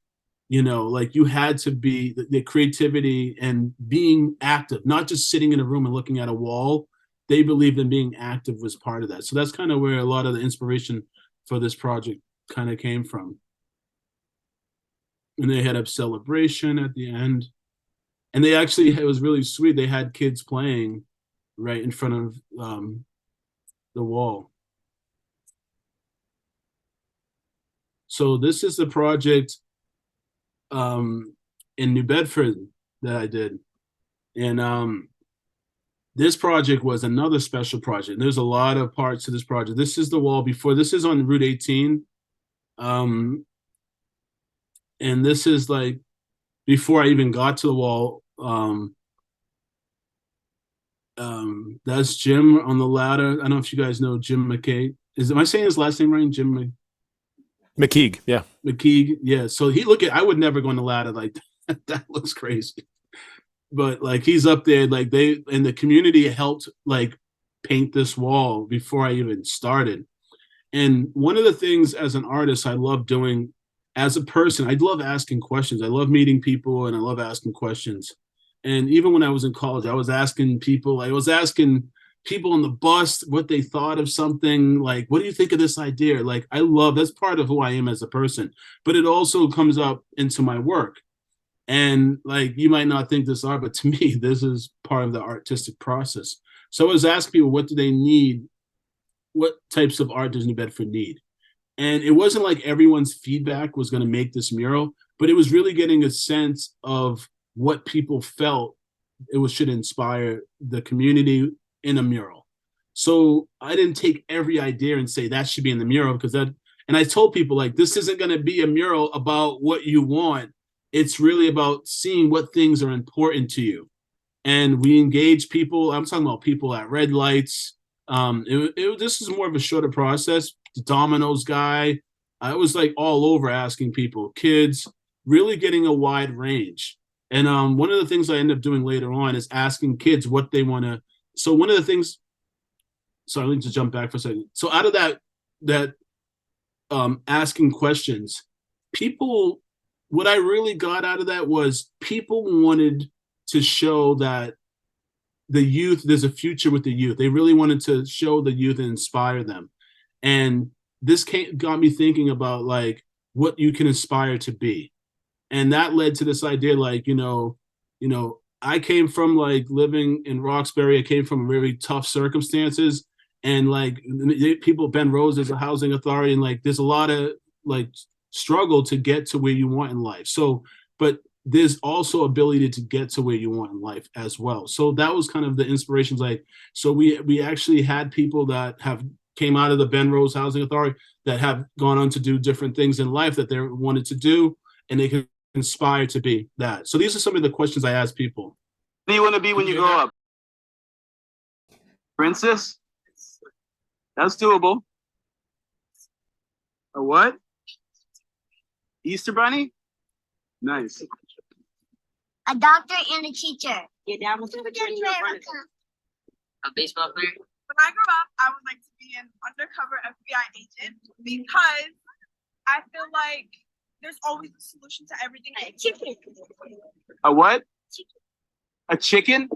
S5: you had to be the creativity and being active, not just sitting in a room and looking at a wall. They believed in being active was part of that. So that's kind of where a lot of the inspiration for this project kind of came from. And they had a celebration at the end. And they actually, it was really sweet. They had kids playing right in front of the wall. So this is the project in New Bedford that I did. And this project was another special project. There's a lot of parts to this project. This is the wall before. This is on Route 18. And this is like before I even got to the wall. That's Jim on the ladder. I don't know if you guys know Jim McKay. Am I saying his last name right? Jim
S1: McKeague, yeah.
S5: McKeague, yeah. So I would never go on the ladder like that. That looks crazy. But like he's up there, like they and the community helped like paint this wall before I even started. And one of the things as an artist I love doing, as a person, I love asking questions. I love meeting people and I love asking questions. And even when I was in college, I was asking people on the bus what they thought of something, like, what do you think of this idea? Like, that's part of who I am as a person, but it also comes up into my work. And like, you might not think this art, but to me, this is part of the artistic process. So I was asking people, what do they need? What types of art does New Bedford need? And it wasn't like everyone's feedback was going to make this mural, but it was really getting a sense of what people felt should inspire the community in a mural. So I didn't take every idea and say that should be in the mural, and I told people, like, this isn't going to be a mural about what you want. It's really about seeing what things are important to you. And we engage people. I'm talking about people at red lights. This is more of a shorter process. The Domino's guy, I was like all over asking people, kids, really getting a wide range. And one of the things I end up doing later on is asking kids what they want to. So one of the things, sorry, let me just jump back for a second. So out of that asking questions, what I really got out of that was people wanted to show that the youth, there's a future with the youth. They really wanted to show the youth and inspire them. And this got me thinking about like what you can aspire to be. And that led to this idea, like, I came from like living in Roxbury. I came from very tough circumstances. And like people, Ben Rose is a housing authority. And like, there's a lot of like struggle to get to where you want in life. So, but there's also ability to get to where you want in life as well. So that was kind of the inspirations. Like, so we actually had people that came out of the Ben Rose Housing Authority that have gone on to do different things in life that they wanted to do, and they can inspire to be that. So these are some of the questions I ask people.
S7: What do you want to be when you grow up? Princess? That's doable. A what? Easter Bunny? Nice.
S8: A doctor and a teacher.
S9: Get down with the journey. A baseball player.
S10: When I grow up, I would like to be an undercover FBI agent because I feel like there's always a solution to everything.
S8: A chicken.
S7: A what? A chicken?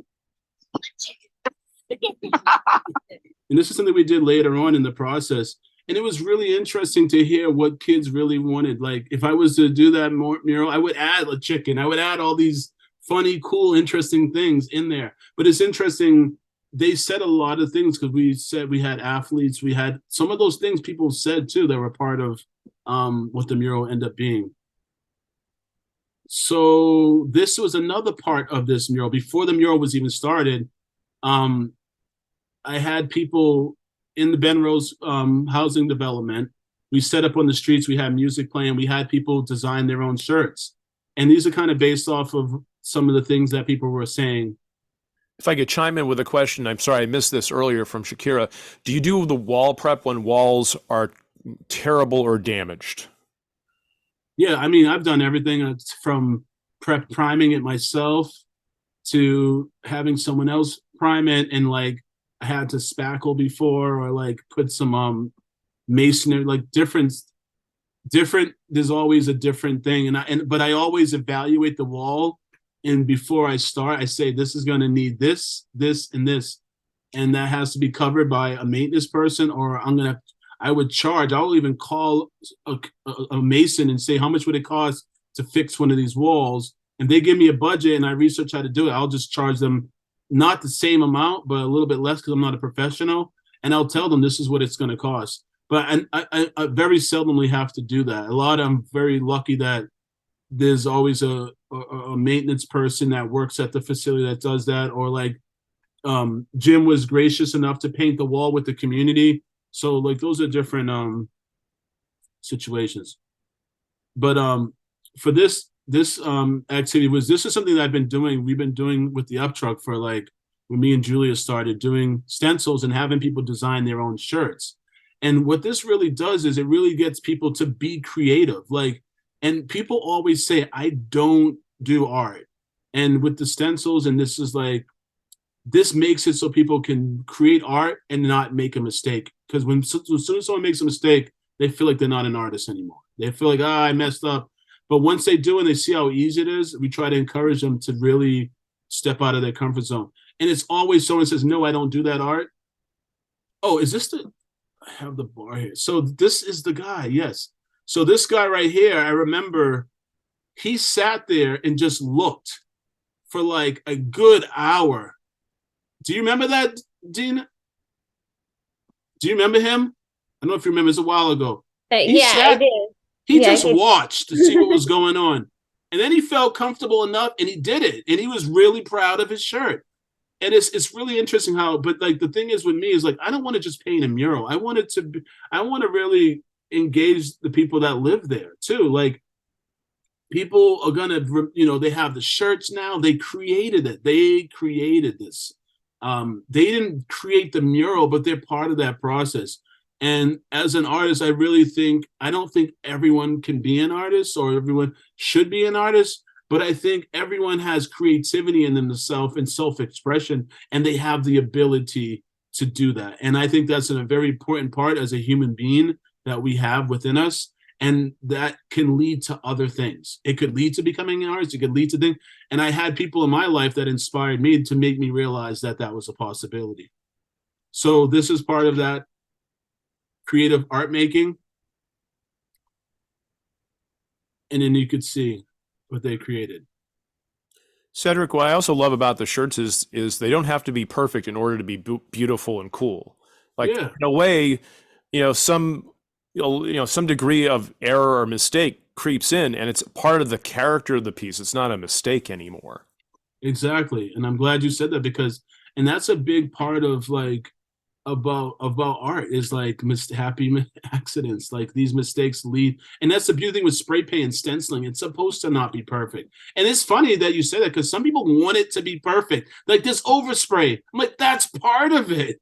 S5: And this is something we did later on in the process. And it was really interesting to hear what kids really wanted. Like, if I was to do that mural, I would add a chicken. I would add all these funny, cool, interesting things in there. But it's interesting. They said a lot of things because we said we had athletes. We had some of those things people said, too, that were part of what the mural ended up being. So this was another part of this mural. Before the mural was even started, I had people in the Ben Rose housing development. We set up on the streets. We had music playing. We had people design their own shirts. And these are kind of based off of some of the things that people were saying.
S1: If I could chime in with a question, I'm sorry, I missed this earlier from Shakira. Do you do the wall prep when walls are terrible or damaged?
S5: Yeah, I mean, I've done everything from priming it myself to having someone else prime it, and like I had to spackle before, or like put some masonry, like different. There's always a different thing, but I always evaluate the wall, and before I start, I say this is going to need this, and this, and that has to be covered by a maintenance person, or I would charge. I'll even call a mason and say, how much would it cost to fix one of these walls? And they give me a budget and I research how to do it. I'll just charge them not the same amount, but a little bit less because I'm not a professional. And I'll tell them this is what it's going to cost. But I very seldomly have to do that. I'm very lucky that there's always a maintenance person that works at the facility that does that. Or like Jim was gracious enough to paint the wall with the community. So like those are different situations. But for this activity this is something that we've been doing with the up truck for like when me and Julia started doing stencils and having people design their own shirts. And what this really does is it really gets people to be creative. Like, and people always say, I don't do art. And with the stencils, and this is like, this makes it so people can create art and not make a mistake. Because as soon as someone makes a mistake, they feel like they're not an artist anymore. They feel like, I messed up. But once they do and they see how easy it is, we try to encourage them to really step out of their comfort zone. And it's always someone says, no, I don't do that art. Oh, is this I have the bar here. So this is the guy, yes. So this guy right here, I remember he sat there and just looked for like a good hour. Do you remember that, Dina? Do you remember him? I don't know if you remember, it's a while ago.
S4: I did.
S5: He just watched to see what was going on. And then he felt comfortable enough and he did it. And he was really proud of his shirt. And it's really interesting how, but like the thing is with me is like, I don't want to just paint a mural. I want to really engage the people that live there too. Like people are going to, they have the shirts now. They created it. They created this. They didn't create the mural, but they're part of that process. And as an artist, I don't think everyone can be an artist or everyone should be an artist, but I think everyone has creativity in themselves and self-expression, and they have the ability to do that. And I think that's a very important part as a human being that we have within us. And that can lead to other things. It could lead to becoming an artist. It could lead to things. And I had people in my life that inspired me to make me realize that that was a possibility. So this is part of that creative art making. And then you could see what they created.
S1: Cedric, what I also love about the shirts is they don't have to be perfect in order to be beautiful and cool. Like in a way, some degree of error or mistake creeps in, and it's part of the character of the piece. It's not a mistake anymore.
S5: Exactly. And I'm glad you said that and that's a big part of like about art is like happy accidents. Like these mistakes lead, and that's the beauty thing with spray paint and stenciling. It's supposed to not be perfect. And it's funny that you say that because some people want it to be perfect. Like this overspray. I'm like, that's part of it.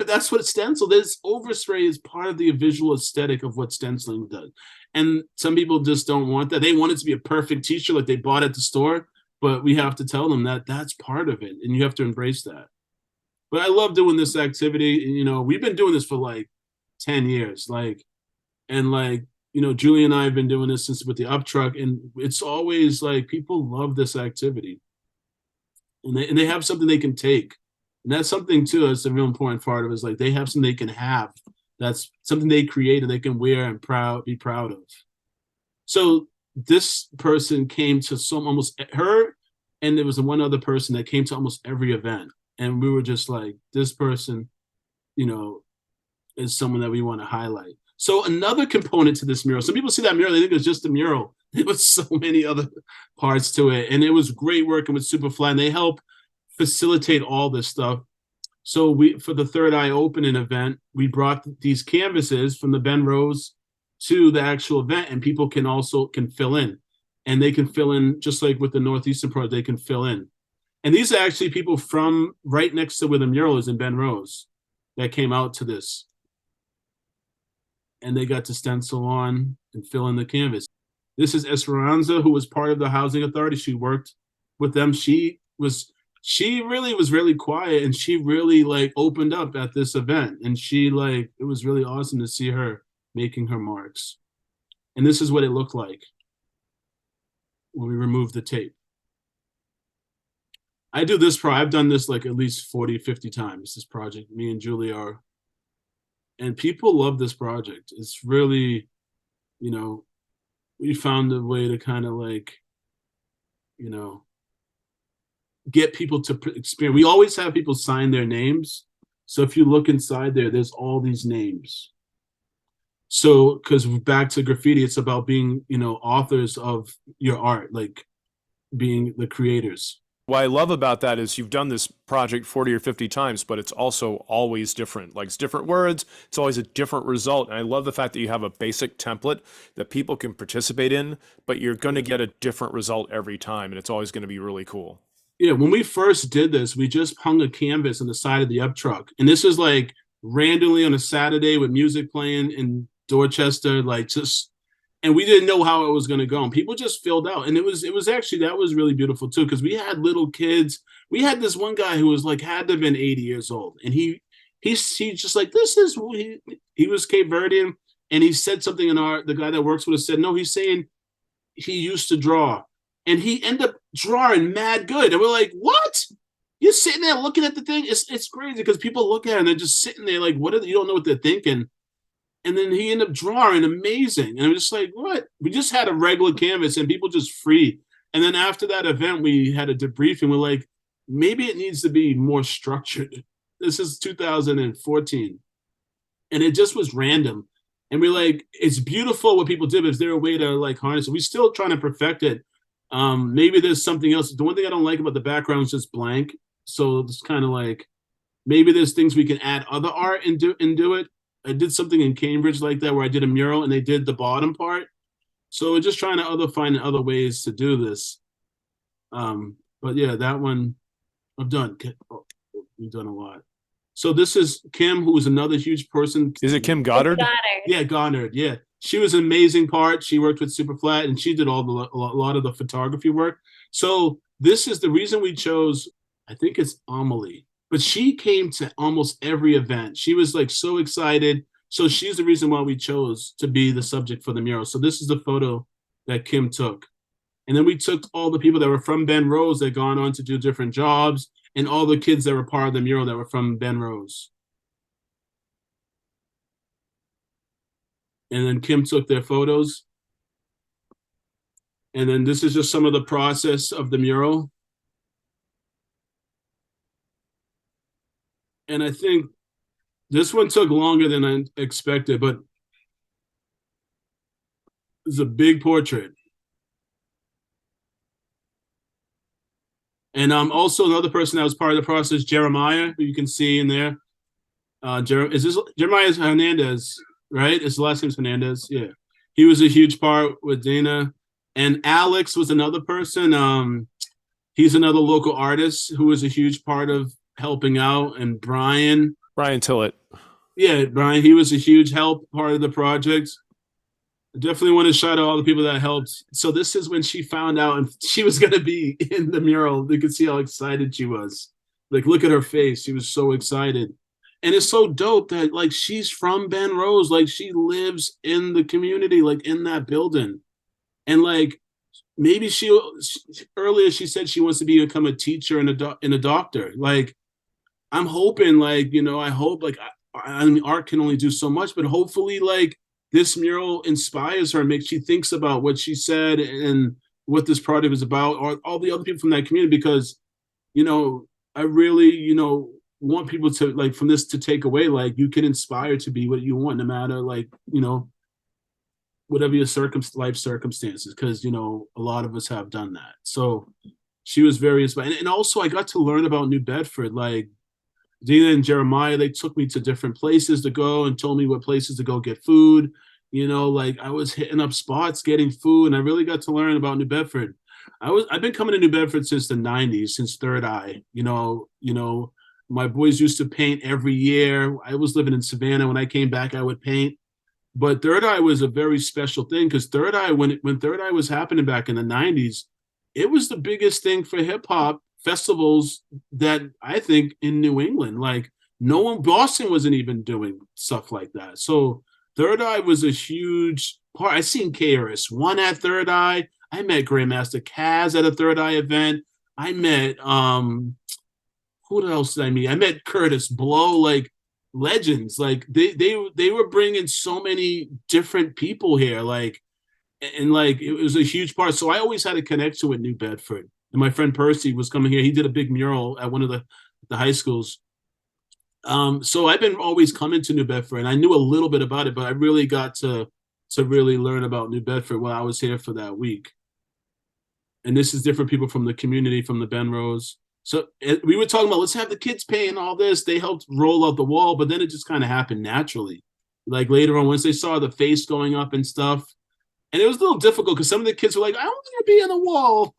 S5: That's what stencil. This overspray is part of the visual aesthetic of what stenciling does. And some people just don't want that. They want it to be a perfect t-shirt like they bought at the store, but we have to tell them that that's part of it, and you have to embrace that. But I love doing this activity. We've been doing this for like 10 years. Julia and I have been doing this since with the up truck, and it's always like people love this activity. And they have something they can take. And that's something too, that's a real important part of it, is like they have something they can have. That's something they created, they can wear and be proud of. So this person came to almost her, and there was one other person that came to almost every event. And we were just like, this person, is someone that we want to highlight. So another component to this mural, some people see that mural, they think it's just a mural. There was so many other parts to it. And it was great working with Superfly, and they help facilitate all this stuff. So for the Third Eye Opening event, we brought these canvases from the Ben Rose to the actual event, and people can fill in. And they can fill in, just like with the Northeastern Project, they can fill in. And these are actually people from right next to where the mural is in Ben Rose that came out to this. And they got to stencil on and fill in the canvas. This is Esperanza, who was part of the Housing Authority. She worked with them. She really was really quiet, and she really like opened up at this event. And it was really awesome to see her making her marks. And this is what it looked like when we removed the tape. I do this I've done this like at least 40, 50 times, this project, me and Julia are. And people love this project. It's really, we found a way to kind of like, get people to experience. We always have people sign their names. So if you look inside there's all these names. So, because back to graffiti, it's about being, authors of your art, like being the creators.
S1: What I love about that is you've done this project 40 or 50 times, but it's also always different. Like it's different words, it's always a different result. And I love the fact that you have a basic template that people can participate in, but you're going to get a different result every time. And it's always going to be really cool.
S5: Yeah, when we first did this, we just hung a canvas on the side of the up truck. And this is like randomly on a Saturday with music playing in Dorchester, like just, and we didn't know how it was going to go. And people just filled out. And it was actually, that was really beautiful too, because we had little kids. We had this one guy who was like, had to have been 80 years old. And he's just like, this is, he was Cape Verdean. And he said something in the guy that works with us said, no, he's saying he used to draw. And he ended up drawing mad good. And we're like, what? You're sitting there looking at the thing. It's crazy because people look at it and they're just sitting there like, you don't know what they're thinking. And then he ended up drawing amazing. And I'm just like, what? We just had a regular canvas and people just free. And then after that event, we had a debriefing. We're like, maybe it needs to be more structured. This is 2014. And it just was random. And we're like, it's beautiful what people did, but is there a way to like harness it? We're still trying to perfect it. Maybe there's something else. The one thing I don't like about the background is just blank. So it's kind of like, maybe there's things we can add other art and do it. I did something in Cambridge like that where I did a mural and they did the bottom part. So we're just trying to find other ways to do this. But yeah, that one I've done. We've done a lot. So this is Kim, who is another huge person.
S1: Is it Kim Goddard?
S5: Yeah, Goddard. Yeah, she was an amazing part. She worked with Superflat and she did a lot of the photography work. So this is the reason we chose. I think it's Amelie. But she came to almost every event. She was like so excited. So she's the reason why we chose to be the subject for the mural. So this is the photo that Kim took. And then we took all the people that were from Ben Rose that gone on to do different jobs and all the kids that were part of the mural that were from Ben Rose. And then Kim took their photos. And then this is just some of the process of the mural. And I think this one took longer than I expected, but it's a big portrait. And also another person that was part of the process, Jeremiah, who you can see in there. Jeremiah Hernandez, right? His last name's Hernandez. Yeah. He was a huge part with Dana. And Alex was another person. He's another local artist who was a huge part of helping out. And Brian
S1: Tillett.
S5: Yeah, Brian, he was a huge help part of the project. I definitely want to shout out all the people that helped. So this is when she found out and she was going to be in the mural. You could see how excited she was. Like, look at her face. She was so excited. And it's so dope that, like, she's from Ben Rose. Like, she lives in the community, like, in that building. And, like, maybe earlier she said she wants to become a teacher and a doctor. Like, I'm hoping, like, you know, I hope, like, I mean, art can only do so much, but hopefully, like, this mural inspires her, she thinks about what she said and what this project is about, or all the other people from that community, because, you know, I really, you know, want people to, like, from this to take away, like, you can inspire to be what you want, no matter, like, you know, whatever your life circumstances, because, you know, a lot of us have done that. So she was very inspiring. And also I got to learn about New Bedford. Like, Dina and Jeremiah, they took me to different places to go and told me what places to go get food. You know, like, I was hitting up spots, getting food, and I really got to learn about New Bedford. I've been coming to New Bedford since the 90s, since Third Eye. You know, my boys used to paint every year. I was living in Savannah. When I came back, I would paint. But Third Eye was a very special thing, because Third Eye, when Third Eye was happening back in the 90s, it was the biggest thing for hip hop festivals that I think in New England. Like, Boston wasn't even doing stuff like that. So Third Eye was a huge part. I seen KRS-One at Third Eye. I met Grandmaster Caz at a Third Eye event. I met who else did I meet? I met Curtis Blow, like, legends. Like, they were bringing so many different people here, like, and like, it was a huge part. So I always had a connection with New Bedford. And my friend Percy was coming here. He did a big mural at one of the high schools. So I've been always coming to New Bedford, and I knew a little bit about it, but I really got to really learn about New Bedford while I was here for that week. and this is different people from the community, from the Benrose. So we were talking about, let's have the kids paint all this. They helped roll out the wall, but then it just kind of happened naturally. Like later on, once they saw the face going up and stuff, and it was a little difficult because some of the kids were like, I want to be on the wall.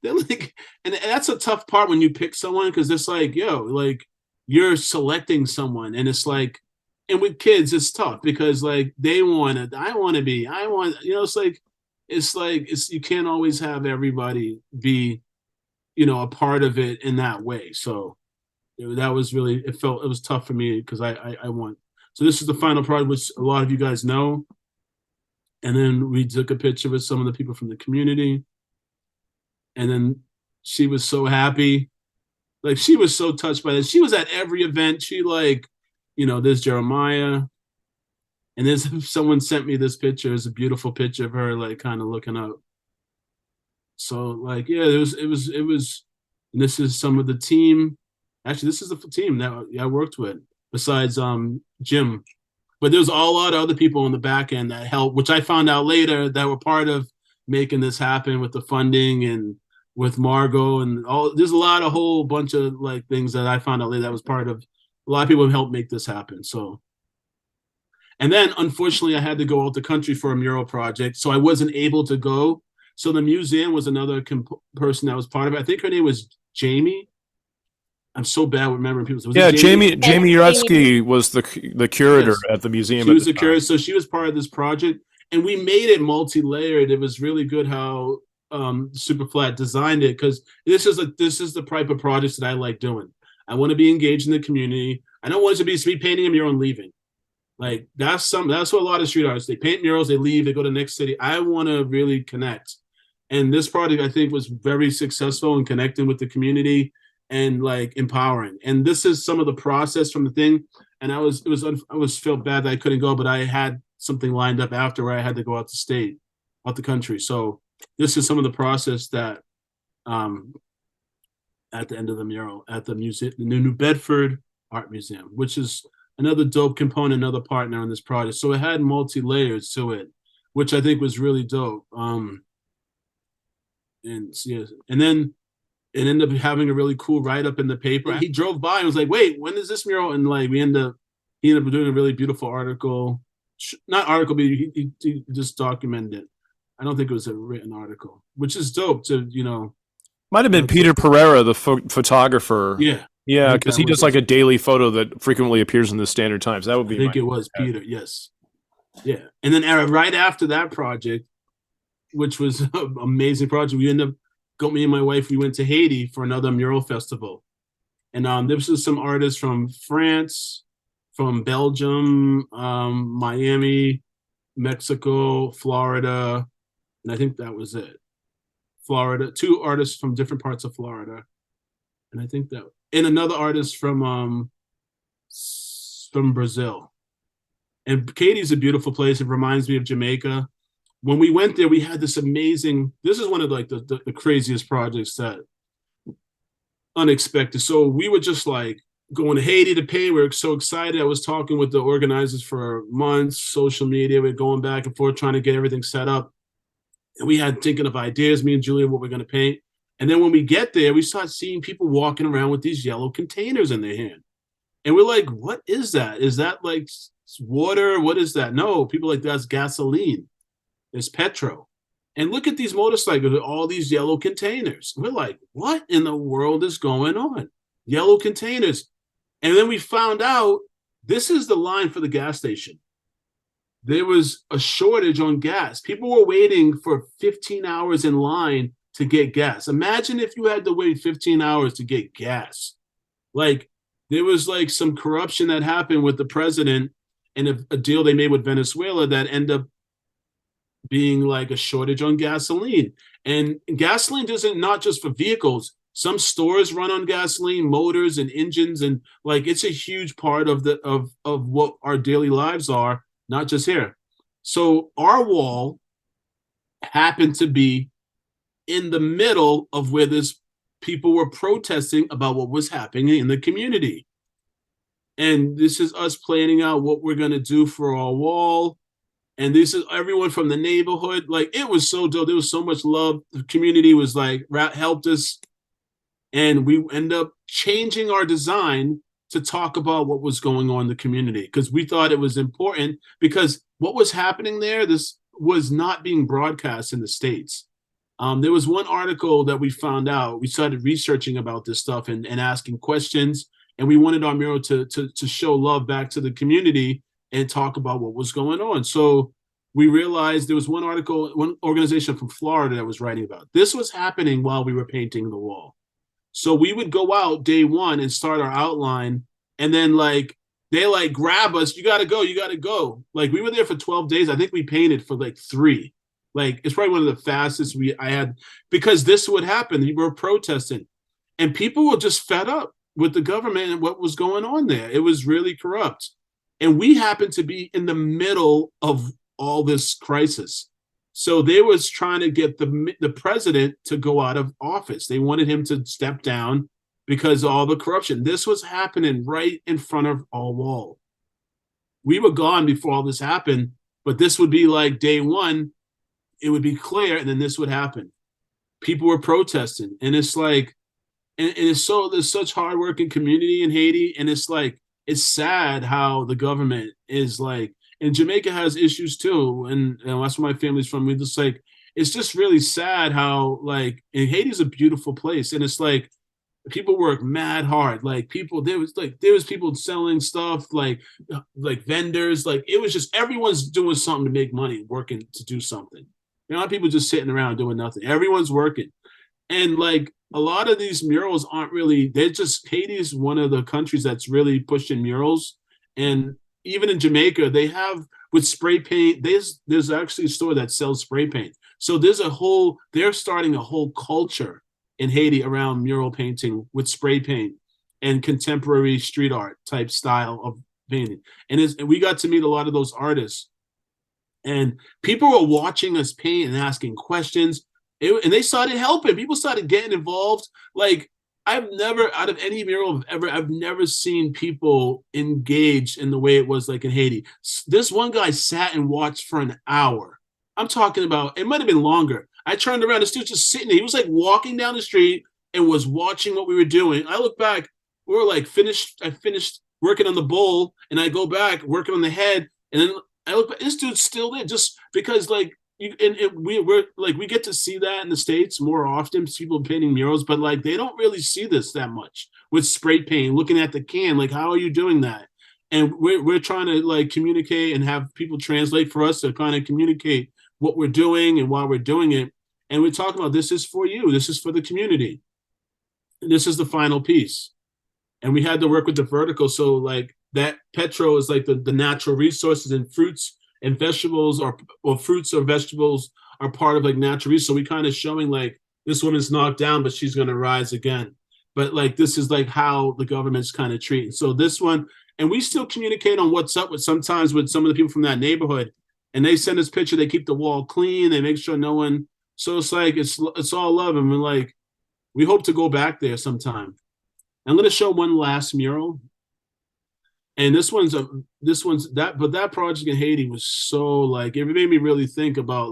S5: They're like, and that's a tough part when you pick someone, because it's like, yo, like you're selecting someone, and it's like, and with kids, it's tough because like they want it. I want to be, I want, you know, it's you can't always have everybody be, you know, a part of it in that way. So that was really, it was tough for me because I want. So this is the final project, which a lot of you guys know. And then we took a picture with some of the people from the community. And then she was so happy. Like, she was so touched by this. She was at every event. She like, you know, there's Jeremiah. And there's someone sent me this picture. It's a beautiful picture of her, like, kind of looking up. So, like, yeah, it was, and this is some of the team. Actually, this is the team that I worked with, besides Jim. But there's a lot of other people on the back end that helped, which I found out later that were part of making this happen with the funding and with Margot and all. There's a whole bunch of like things that I found out later that was part of. A lot of people have helped make this happen. So, and then unfortunately I had to go out the country for a mural project, so I wasn't able to go. So the museum was another person that was part of it. I think her name was Jamie. I'm so bad with remembering people.
S1: Yeah, Jamie Uretsky was the curator at the museum.
S5: She was the curator, so she was part of this project, and we made it multi-layered. It was really good how Superflat designed it, because this is the type of projects that I like doing. I want to be engaged in the community. I don't want it to be street painting a mural and leaving. Like that's what a lot of street artists, they paint murals, they leave, they go to the next city. I want to really connect, and this project I think was very successful in connecting with the community and like empowering. And this is some of the process from the thing. And I was felt bad that I couldn't go, but I had something lined up after where I had to go out the country. So this is some of the process that at the end of the mural at the museum, the New Bedford Art Museum, which is another dope component, another partner on this project. So it had multi-layers to it, which I think was really dope. And then it ended up having a really cool write-up in the paper. He drove by and was like, wait, when is this mural? And like he ended up doing a really beautiful article. Not article, but he just documented it. I don't think it was a written article, which is dope to, you know.
S1: Might have been Peter Pereira, the photographer.
S5: Yeah.
S1: Yeah, because he does like a daily photo that frequently appears in the Standard Times. That would be.
S5: I think it was Peter. Yes. Yeah. And then right after that project, which was an amazing project, me and my wife, we went to Haiti for another mural festival. And there was some artists from France, from Belgium, Miami, Mexico, Florida, and I think that was it. Florida, 2 artists from different parts of Florida. And I think that, and another artist from Brazil. And Haiti's a beautiful place. It reminds me of Jamaica. When we went there, we had this amazing, this is one of like the craziest projects that unexpected. So we were just like going to Haiti to paint. We were so excited. I was talking with the organizers for months, social media. We're going back and forth, trying to get everything set up. And we had thinking of ideas, me and Julia, what we're going to paint. And then when we get there, we start seeing people walking around with these yellow containers in their hand. And we're like, what is that? Is that like water? What is that? No, people like, that's gasoline. There's petrol. And look at these motorcycles with all these yellow containers. We're like, what in the world is going on? Yellow containers. And then we found out this is the line for the gas station. There was a shortage on gas. People were waiting for 15 hours in line to get gas. Imagine if you had to wait 15 hours to get gas. Like, there was like some corruption that happened with the president and a deal they made with Venezuela that ended up being like a shortage on gasoline. And gasoline isn't not just for vehicles. Some stores run on gasoline, motors and engines, and like it's a huge part of what our daily lives are, not just here. So our wall happened to be in the middle of where this people were protesting about what was happening in the community. And this is us planning out what we're going to do for our wall. And this is everyone from the neighborhood. Like, it was so dope. There was so much love. The community was like, helped us. And we end up changing our design to talk about what was going on in the community, because we thought it was important, because what was happening there, this was not being broadcast in the States. There was one article that we found out. We started researching about this stuff and asking questions, and we wanted our mural to show love back to the community and talk about what was going on. So we realized there was one article, one organization from Florida that was writing about it. This was happening while we were painting the wall. So we would go out day one and start our outline, and then like they like grab us, you gotta go, you gotta go. Like, we were there for 12 days. I think we painted for like 3. Like, it's probably one of the fastest I had, because this would happen. We were protesting, and people were just fed up with the government and what was going on there. It was really corrupt. And we happened to be in the middle of all this crisis. So they was trying to get the president to go out of office. They wanted him to step down because of all the corruption. This was happening right in front of our wall. We were gone before all this happened, but this would be like day one. It would be clear, and then this would happen. People were protesting, and it's like, and it's so, there's such hardworking community in Haiti, and it's like, it's sad how the government is like, and Jamaica has issues too, and that's where my family's from. We just like, it's just really sad how, like, and Haiti's a beautiful place, and it's like people work mad hard. Like, people, there was people selling stuff, like vendors, like it was just everyone's doing something to make money, working to do something. You know, people just sitting around doing nothing. Everyone's working, and like a lot of these murals aren't really. They're just, Haiti is one of the countries that's really pushing murals, and even in Jamaica, they have with spray paint. There's actually a store that sells spray paint. So they're starting a whole culture in Haiti around mural painting with spray paint and contemporary street art type style of painting. And we got to meet a lot of those artists. And people were watching us paint and asking questions. And they started helping. People started getting involved. Like, I've never, out of any mural I've never seen people engaged in the way it was like in Haiti. This one guy sat and watched for an hour. I'm talking about, it might have been longer. I turned around, this dude just sitting there. He was like walking down the street and was watching what we were doing. I look back, we were like I finished working on the bowl, and I go back working on the head, and then I look back, this dude's still there, just because like, we're like, we get to see that in the States more often, people painting murals, but like they don't really see this that much with spray paint, looking at the can, like, how are you doing that? And we're trying to like communicate and have people translate for us to kind of communicate what we're doing and why we're doing it. And we're talking about, this is for you, this is for the community. And this is the final piece. And we had to work with the vertical. So like that petro is like the natural resources, and fruits and vegetables or fruits or vegetables are part of like natural resources. So we kind of showing like, this woman's knocked down, but she's going to rise again. But like, this is like how the government's kind of treating. So this one, and we still communicate on what's up with sometimes with some of the people from that neighborhood, and they send us picture. They keep the wall clean. They make sure no one. So it's like, it's all love. And we're like, we hope to go back there sometime. I'm going to show one last mural. And this one's that, but that project in Haiti was so like, it made me really think about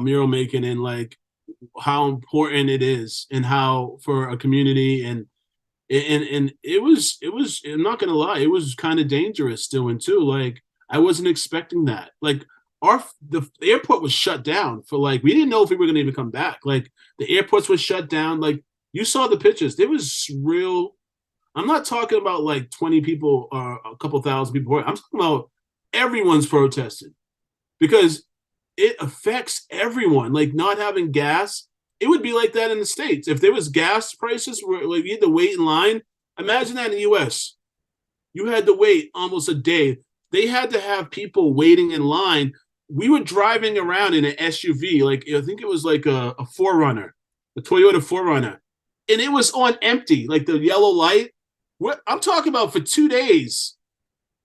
S5: mural making and like how important it is, and how for a community, and it was, I'm not gonna lie, it was kind of dangerous doing too. Like, I wasn't expecting that. Like, the airport was shut down for like, we didn't know if we were gonna even come back. Like, the airports was shut down. Like, you saw the pictures. There was real. I'm not talking about like 20 people or a couple thousand people. I'm talking about everyone's protesting, because it affects everyone. Like, not having gas, it would be like that in the States. If there was gas prices where like you had to wait in line, imagine that in the US. You had to wait almost a day. They had to have people waiting in line. We were driving around in an SUV, like I think it was like a 4Runner, a Toyota 4Runner, and it was on empty, like the yellow light. I'm talking about for 2 days.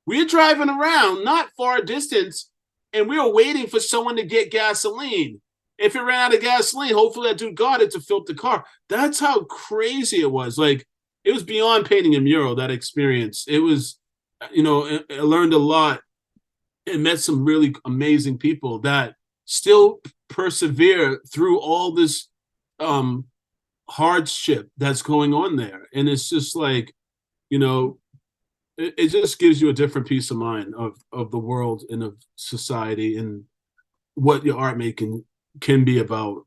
S5: We're driving around, not far distance, and we were waiting for someone to get gasoline. If it ran out of gasoline, hopefully that dude got it to fill up the car. That's how crazy it was. Like, it was beyond painting a mural, that experience. It was, I learned a lot. and met some really amazing people that still persevere through all this hardship that's going on there. And it's just like, you know, it just gives you a different peace of mind of the world and of society and what your art making can be about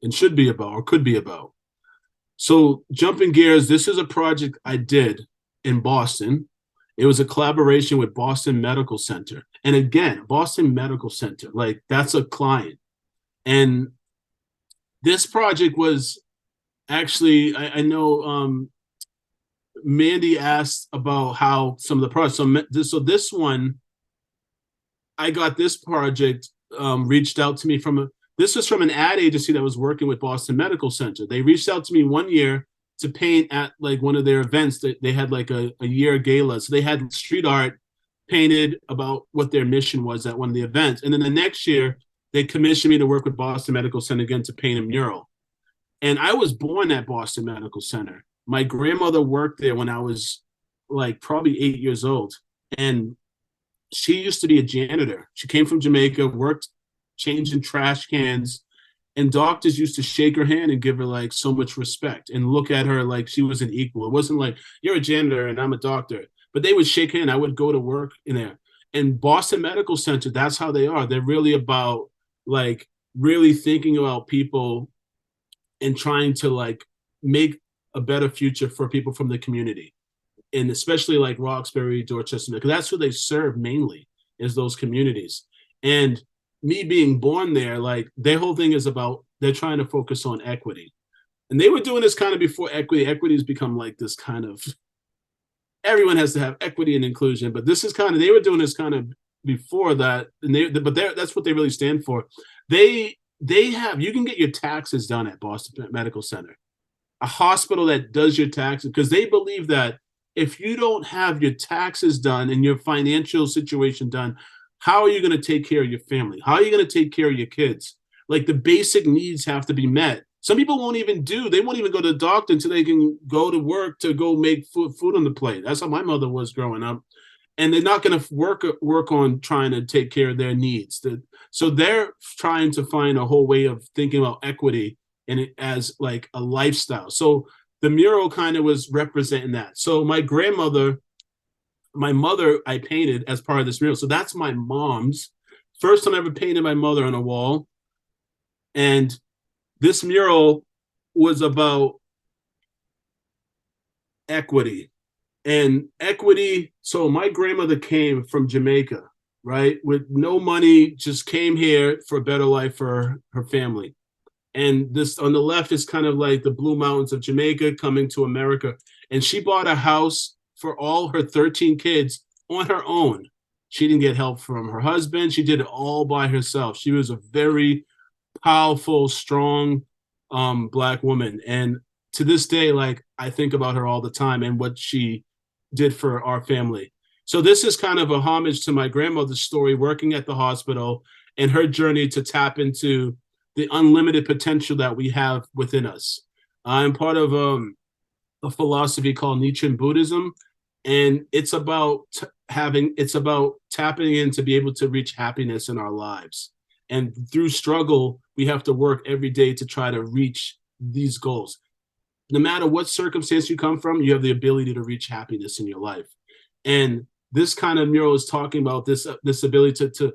S5: and should be about or could be about. So jumping gears, this is a project I did in Boston. It was a collaboration with Boston Medical Center. And again, Boston Medical Center, like that's a client. And this project was actually, I know Mandy asked about how some of the projects. So this one, I got this project reached out to me this was from an ad agency that was working with Boston Medical Center. They reached out to me one year to paint at like one of their events. They had like a year gala. So they had street art painted about what their mission was at one of the events. And then the next year, they commissioned me to work with Boston Medical Center again to paint a mural. And I was born at Boston Medical Center. My grandmother worked there when I was like probably 8 years old. And she used to be a janitor. She came from Jamaica, worked changing trash cans, and doctors used to shake her hand and give her like so much respect and look at her like she was an equal. It wasn't like, you're a janitor and I'm a doctor, but they would shake hand. I would go to work in there. And Boston Medical Center, that's how they are. They're really about like really thinking about people and trying to like make a better future for people from the community. And especially like Roxbury, Dorchester, because that's who they serve mainly, is those communities. And me being born there, like their whole thing is about, they're trying to focus on equity. And they were doing this kind of before equity. Equity has become like this kind of, everyone has to have equity and inclusion, but this is kind of, they were doing this kind of before that. And that's what they really stand for. They have, you can get your taxes done at Boston Medical Center, a hospital that does your taxes, because they believe that if you don't have your taxes done and your financial situation done, how are you going to take care of your family? How are you going to take care of your kids? Like the basic needs have to be met. Some people won't even go to the doctor until they can go to work to go make food on the plate. That's how my mother was growing up. And they're not going to work on trying to take care of their needs. So they're trying to find a whole way of thinking about equity and it as like a lifestyle. So the mural kind of was representing that. So my mother, I painted as part of this mural. So that's my mom's. First time I ever painted my mother on a wall. And this mural was about equity. And equity, so my grandmother came from Jamaica, right? With no money, just came here for a better life for her family. And this on the left is kind of like the Blue Mountains of Jamaica coming to America. And she bought a house for all her 13 kids on her own. She didn't get help from her husband. She did it all by herself. She was a very powerful, strong Black woman. And to this day, like I think about her all the time and what she did for our family. So this is kind of a homage to my grandmother's story working at the hospital and her journey to tap into the unlimited potential that we have within us. I'm part of a philosophy called Nichiren Buddhism, and it's about tapping in to be able to reach happiness in our lives. And through struggle, we have to work every day to try to reach these goals. No matter what circumstance you come from, you have the ability to reach happiness in your life. And this kind of mural is talking about this ability to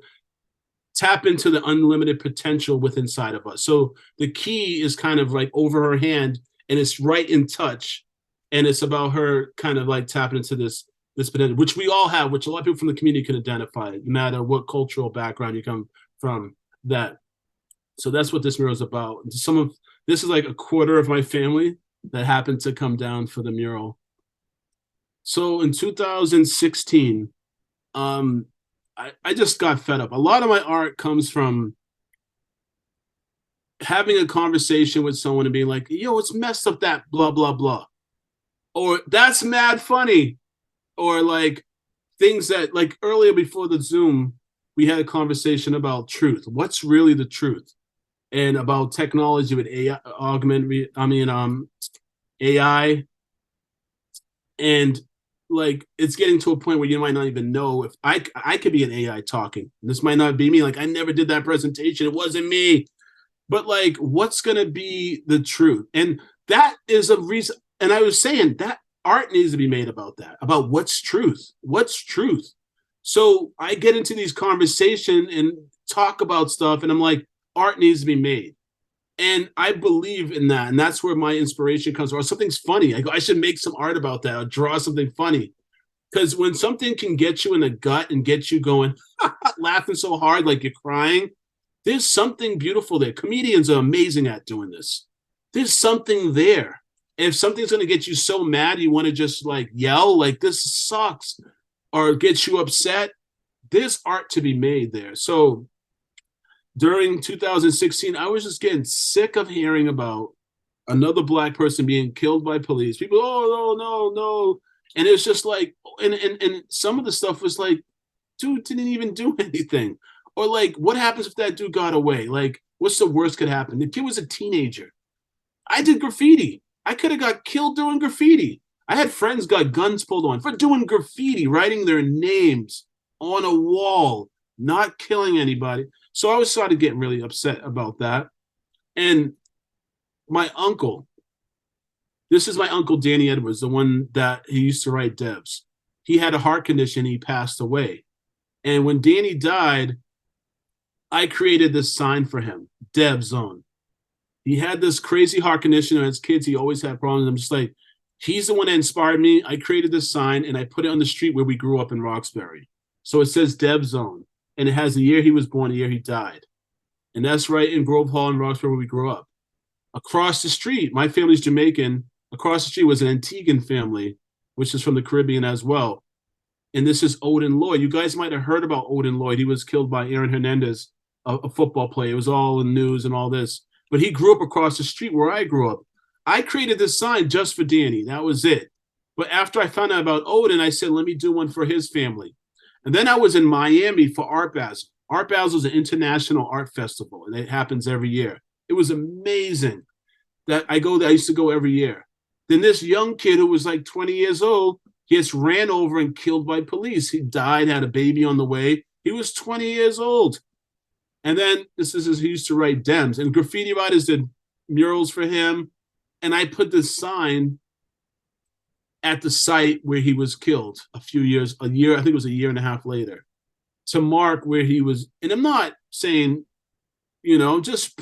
S5: tap into the unlimited potential within inside of us. So the key is kind of like over her hand, and it's right in touch. And it's about her kind of like tapping into this potential, which we all have, which a lot of people from the community can identify, no matter what cultural background you come from. So that's what this mural is about. This is like a quarter of my family that happened to come down for the mural. So in 2016, I just got fed up. A lot of my art comes from having a conversation with someone and being like, yo, it's messed up that blah, blah, blah. Or that's mad funny. Or like things that like earlier before the Zoom, we had a conversation about truth. What's really the truth? And about technology with AI, AI. And like it's getting to a point where you might not even know if I could be an AI talking. This might not be me. Like I never did that presentation. It wasn't me. But like, what's going to be the truth? And that is a reason. And I was saying that art needs to be made about that, about what's truth. What's truth? So I get into these conversations and talk about stuff, and I'm like, art needs to be made. And I believe in that. And that's where my inspiration comes from. Or something's funny. I go, I should make some art about that or draw something funny. Because when something can get you in the gut and get you going, laughing so hard like you're crying, there's something beautiful there. Comedians are amazing at doing this. There's something there. If something's going to get you so mad, you want to just like yell, like this sucks, or get you upset, there's art to be made there. So during 2016, I was just getting sick of hearing about another Black person being killed by police. People, oh, no. And it was just like, and some of the stuff was like, dude didn't even do anything. Or like, what happens if that dude got away? Like, what's the worst could happen? The kid was a teenager. I did graffiti. I could have got killed doing graffiti. I had friends got guns pulled on for doing graffiti, writing their names on a wall, not killing anybody. So I was started getting really upset about that. And my uncle, this is my uncle Danny Edwards, the one that he used to write Devs. He had a heart condition. He passed away. And when Danny died, I created this sign for him, Dev Zone. He had this crazy heart condition. As kids, he always had problems. I'm just like, he's the one that inspired me. I created this sign and I put it on the street where we grew up in Roxbury. So it says Dev Zone. And it has the year he was born, the year he died. And that's right in Grove Hall in Roxbury where we grew up. Across the street, my family's Jamaican. Across the street was an Antiguan family, which is from the Caribbean as well. And this is Odin Lloyd. You guys might have heard about Odin Lloyd. He was killed by Aaron Hernandez, a football player. It was all in the news and all this. But he grew up across the street where I grew up. I created this sign just for Danny. That was it. But after I found out about Odin, I said, let me do one for his family. And then I was in Miami for Art Basel. Art Basel is an international art festival, and it happens every year. It was amazing that I go there. I used to go every year. Then this young kid who was like 20 years old gets ran over and killed by police. He died, had a baby on the way. He was 20 years old. And then this is he used to write Dems, and graffiti writers did murals for him. And I put this sign at the site where he was killed I think it was a year and a half later, to mark where he was. And I'm not saying, just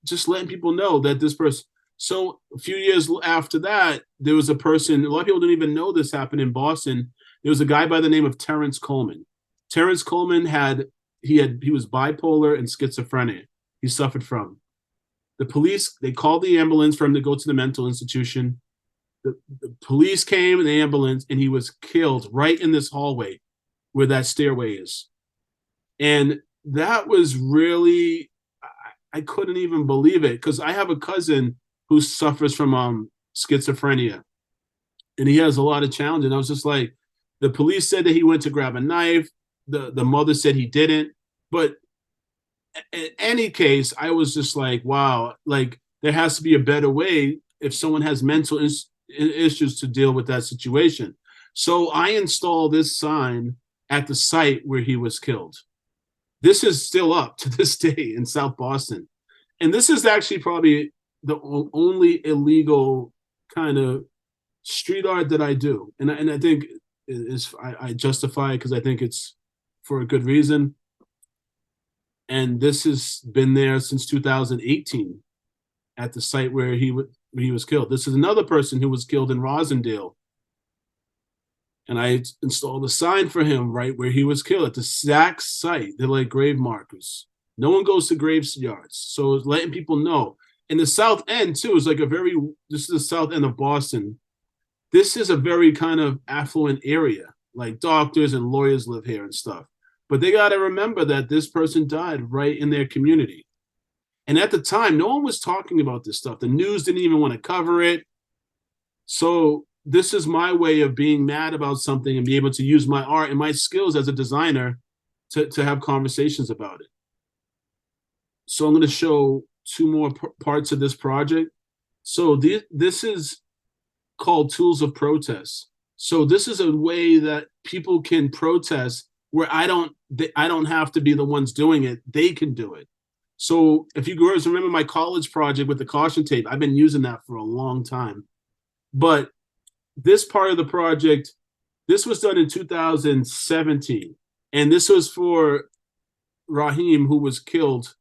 S5: just letting people know that this person. So a few years after that, there was a person, a lot of people don't even know this happened in Boston. There was a guy by the name of Terrence Coleman. Terrence Coleman he was bipolar and schizophrenia. He suffered from. The police, they called the ambulance for him to go to the mental institution. The police came in the ambulance and he was killed right in this hallway where that stairway is. And that was really, I couldn't even believe it, because I have a cousin who suffers from schizophrenia, and he has a lot of challenges. And I was just like, the police said that he went to grab a knife. The mother said he didn't. But in any case, I was just like, wow, like there has to be a better way if someone has mental issues to deal with that situation. So I installed this sign at the site where he was killed. This is still up to this day in South Boston. And this is actually probably the only illegal kind of street art that I do. And I think I justify it because I think it's for a good reason. And this has been there since 2018 at the site where he was killed. This is another person who was killed in Rosendale. And I installed a sign for him right where he was killed at the exact site. They're like grave markers. No one goes to graveyards. So it's letting people know. In the South End, too, is like this is the South End of Boston. This is a very kind of affluent area. Like doctors and lawyers live here and stuff. But they got to remember that this person died right in their community. And at the time, no one was talking about this stuff. The news didn't even want to cover it. So this is my way of being mad about something and be able to use my art and my skills as a designer to have conversations about it. So I'm going to show two more parts of this project. So this is called Tools of Protest. So this is a way that people can protest where I don't have to be the ones doing it. They can do it. So if you guys remember my college project with the caution tape, I've been using that for a long time. But this part of the project, this was done in 2017. And this was for Raheem, who was killed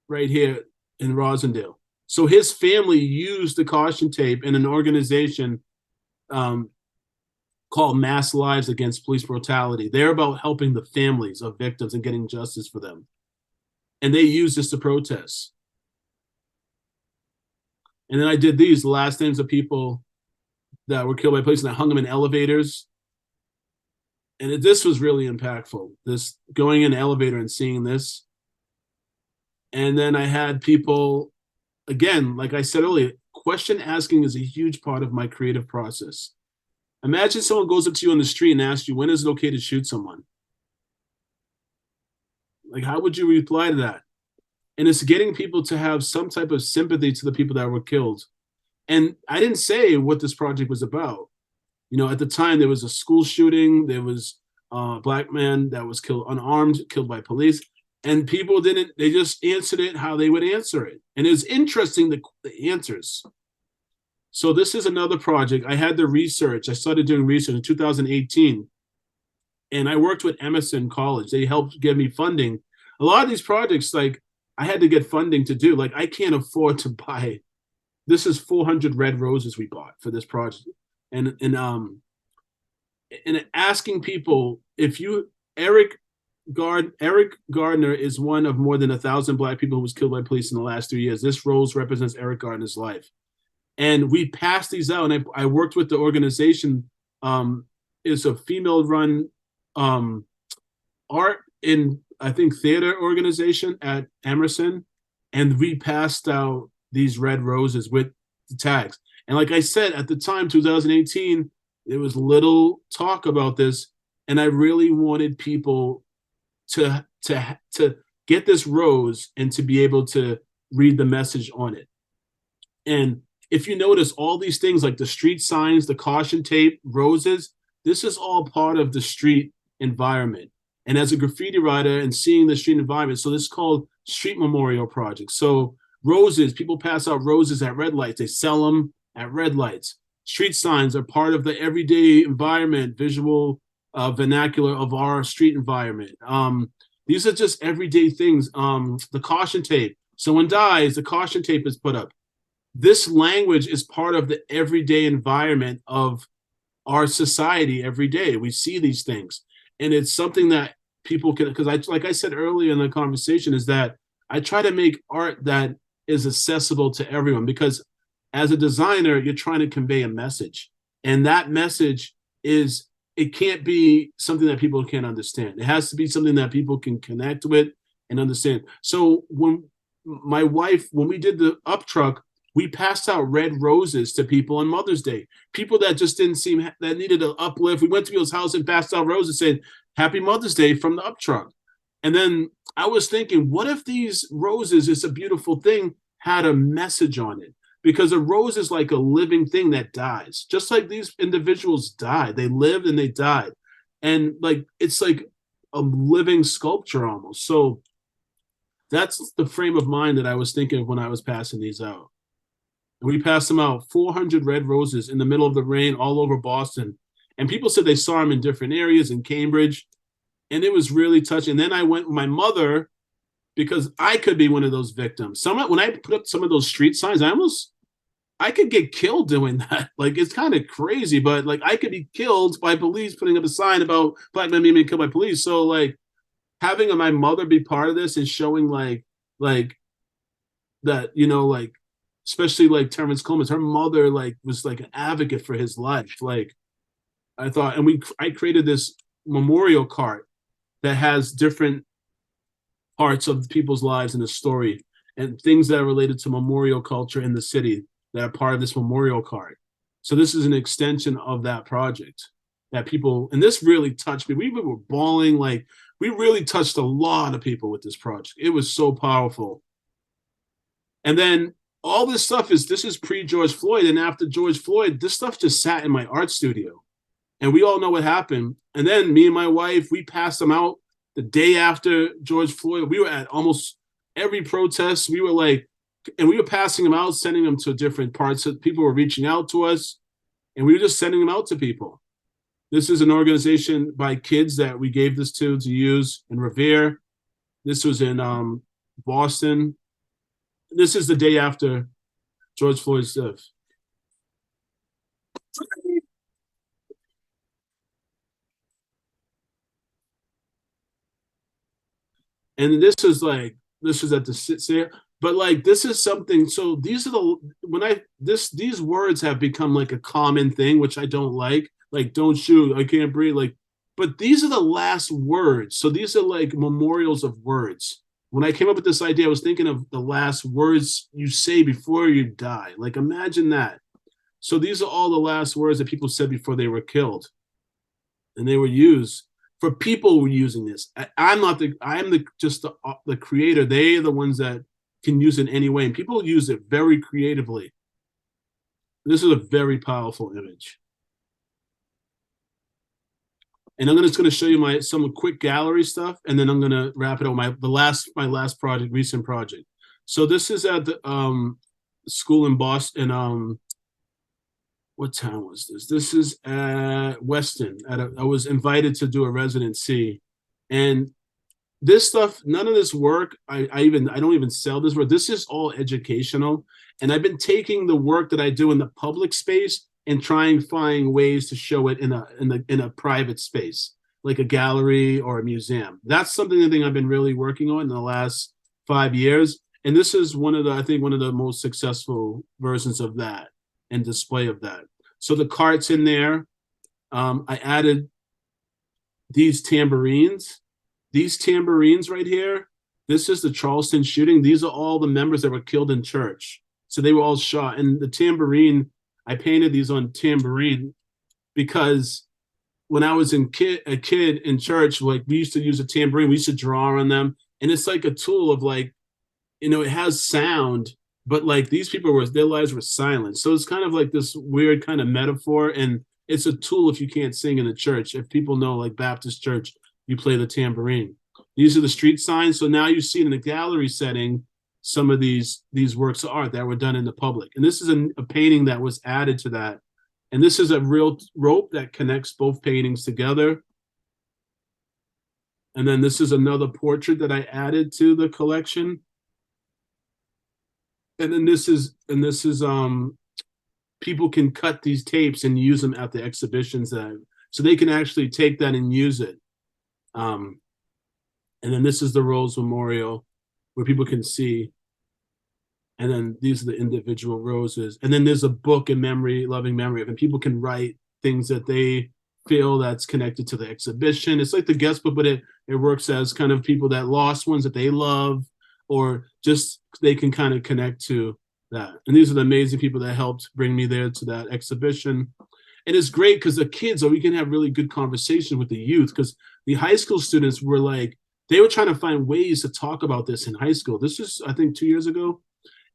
S5: right here in Rosendale. So his family used the caution tape in an organization called Mass Lives Against Police Brutality. They're about helping the families of victims and getting justice for them. And they used this to protest. And then I did these, the last names of people that were killed by police, and I hung them in elevators. And this was really impactful, this going in an elevator and seeing this. And then I had people, again, like I said earlier, question asking is a huge part of my creative process. Imagine someone goes up to you on the street and asks you, when is it okay to shoot someone? Like, how would you reply to that? And it's getting people to have some type of sympathy to the people that were killed. And I didn't say what this project was about. You know, at the time, there was a school shooting. There was a Black man that was killed unarmed, killed by police. And people didn't, they just answered it how they would answer it. And it was interesting, the answers. So this is another project. I had the research. I started doing research in 2018. And I worked with Emerson College. They helped give me funding. A lot of these projects, like, I had to get funding to do. Like, I can't afford to buy. This is 400 red roses we bought for this project. And asking people, if you, Eric Gardner is one of more than 1,000 Black people who was killed by police in the last 3 years. This rose represents Eric Gardner's life. And we passed these out, and I worked with the organization. It's a female-run art in, I think, theater organization at Emerson, and we passed out these red roses with the tags. And like I said, at the time, 2018, there was little talk about this, and I really wanted people to get this rose and to be able to read the message on it. And if you notice, all these things like the street signs, the caution tape, roses, this is all part of the street environment. And as a graffiti writer and seeing the street environment, so this is called street memorial projects. So roses, people pass out roses at red lights. They sell them at red lights. Street signs are part of the everyday environment, visual vernacular of our street environment. These are just everyday things. The caution tape, someone dies, the caution tape is put up. This language is part of the everyday environment of our society every day. We see these things. And it's something that people can, because like I said earlier in the conversation, is that I try to make art that is accessible to everyone, because as a designer, you're trying to convey a message. And that message is, it can't be something that people can't understand. It has to be something that people can connect with and understand. So when my wife, when we did the up truck, we passed out red roses to people on Mother's Day. People that just didn't seem, that needed an uplift. We went to people's house and passed out roses saying, Happy Mother's Day from the up truck. And then I was thinking, what if these roses, it's a beautiful thing, had a message on it? Because a rose is like a living thing that dies. Just like these individuals died. They lived and they died. And like, it's like a living sculpture almost. So that's the frame of mind that I was thinking of when I was passing these out. We passed them out, 400 red roses in the middle of the rain all over Boston. And people said they saw them in different areas in Cambridge. And it was really touching. And then I went with my mother, because I could be one of those victims. When I put up some of those street signs, I could get killed doing that. Like, it's kind of crazy, but like, I could be killed by police putting up a sign about Black men being killed by police. So like, having my mother be part of this and showing like that, you know, like, especially like Terrence Coleman, her mother like was like an advocate for his life. Like, I thought, and I created this memorial cart that has different parts of people's lives in the story and things that are related to memorial culture in the city that are part of this memorial cart. So this is an extension of that project that people, and this really touched me. We were bawling, like, we really touched a lot of people with this project. It was so powerful. And then all this stuff this is pre-George Floyd, and after George Floyd, this stuff just sat in my art studio. And we all know what happened. And then me and my wife, we passed them out the day after George Floyd. We were at almost every protest. We were like, and we were passing them out, sending them to different parts. So people were reaching out to us, and we were just sending them out to people. This is an organization by kids that we gave this to use in Revere. This was in Boston. This is the day after George Floyd's death. And this is at the, but like, this is something. So these are these words have become like a common thing, which I don't like don't shoot, I can't breathe, but these are the last words. So these are like memorials of words. When I came up with this idea, I was thinking of the last words you say before you die. Like, imagine that. So these are all the last words that people said before they were killed. And they were used for people who were using this. I am just the creator. They are the ones that can use it in any way. And people use it very creatively. This is a very powerful image. And I'm just going to show you some quick gallery stuff, and then I'm going to wrap it up. My last project, recent project. So this is at the school in Boston. What town was this? This is at Weston. I was invited to do a residency, and this stuff, none of this work, I don't even sell this work. This is all educational, and I've been taking the work that I do in the public space and trying to find ways to show it in a private space, like a gallery or a museum. That's something I've been really working on in the last 5 years. And this is one of the most successful versions of that and display of that. So the cart's in there. I added these tambourines. These tambourines right here, this is the Charleston shooting. These are all the members that were killed in church. So they were all shot. And the tambourine, I painted these on tambourine because when I was a kid in church, like, we used to use a tambourine. We used to draw on them. And it's like a tool of, like, it has sound, but like, these people their lives were silent. So it's kind of like this weird kind of metaphor. And it's a tool if you can't sing in the church. If people know, like Baptist church, you play the tambourine. These are the street signs. So now you see in the gallery setting some of these works of art that were done in the public. And this is a painting that was added to that. And this is a real rope that connects both paintings together. And then this is another portrait that I added to the collection. And then this is people can cut these tapes and use them at the exhibitions so they can actually take that and use it. And then this is the Rose Memorial, where people can see. And then these are the individual roses. And then there's a book in loving memory of, and people can write things that they feel that's connected to the exhibition. It's like the guest book, but it works as kind of people that lost ones that they love, or just they can kind of connect to that. And these are the amazing people that helped bring me there to that exhibition. And it's great because the kids, we can have really good conversation with the youth, because the high school students were like, they were trying to find ways to talk about this in high school. This was, I think, 2 years ago.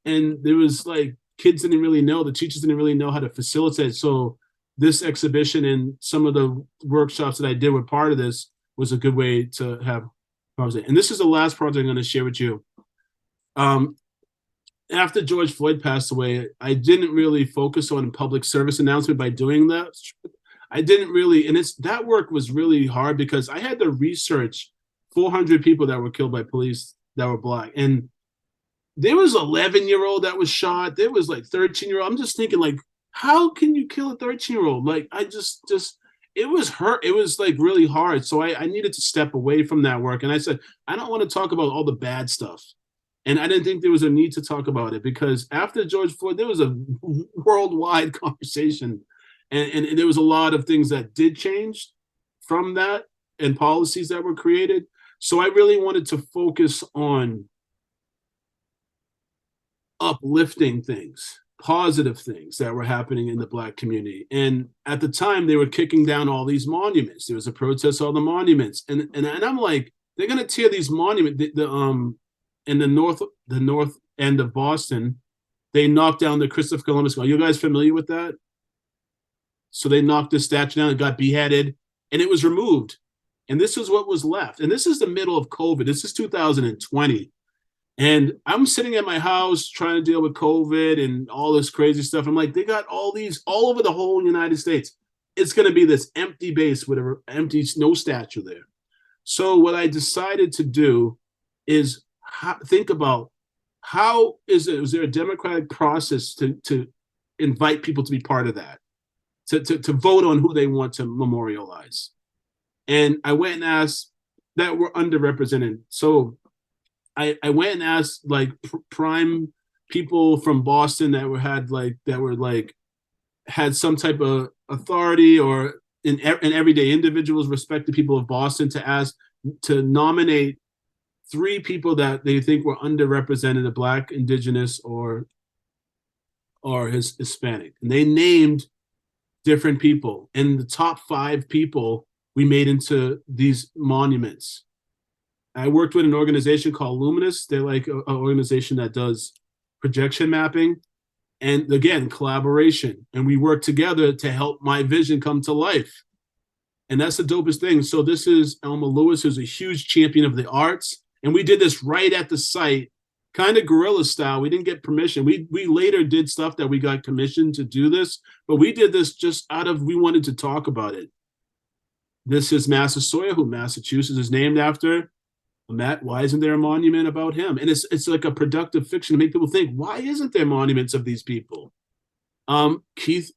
S5: And there was like, kids didn't really know, the teachers didn't really know how to facilitate. So this exhibition and some of the workshops that I did were part of this was a good way to have conversation. And this is the last project I'm going to share with you. After George Floyd passed away, I didn't really focus on public service announcement by doing that. I didn't really, and that work was really hard because I had to research 400 people that were killed by police that were Black. And there was 11-year-old that was shot. There was like 13-year-old. I'm just thinking, like, how can you kill a 13-year-old? Like, I just, it was hurt. It was like really hard. So I needed to step away from that work. And I said, I don't want to talk about all the bad stuff. And I didn't think there was a need to talk about it, because after George Floyd, there was a worldwide conversation. And there was a lot of things that did change from that and policies that were created. So I really wanted to focus on uplifting things, positive things that were happening in the Black community. And at the time, they were kicking down all these monuments. There was a protest, all the monuments. And I'm like, they're going to tear these monuments. In the north end of Boston, they knocked down the Christopher Columbus. Are you guys familiar with that? So they knocked the statue down and got beheaded, and it was removed. And this is what was left. And this is the middle of COVID. This is 2020. And I'm sitting at my house trying to deal with COVID and all this crazy stuff. I'm like, they got all these all over the whole United States. It's going to be this empty base with an empty, no statue there. So what I decided to do is think about is there a democratic process to invite people to be part of that, to vote on who they want to memorialize. And I went and asked that were underrepresented. So I went and asked like prime people from Boston that had some type of authority, or in everyday individuals, respected people of Boston, to nominate 3 people that they think were underrepresented, the Black, Indigenous, or Hispanic. And they named different people. And the top 5 people we made into these monuments. I worked with an organization called Luminous. They're like an organization that does projection mapping. And again, collaboration. And we work together to help my vision come to life. And that's the dopest thing. So this is Elma Lewis, who's a huge champion of the arts. And we did this right at the site, kind of guerrilla style. We didn't get permission. We later did stuff that we got commissioned to do this, but we did this just we wanted to talk about it. This is Massasoit, who Massachusetts is named after. Matt, why isn't there a monument about him? And it's like a productive fiction to make people think, why isn't there monuments of these people? Keith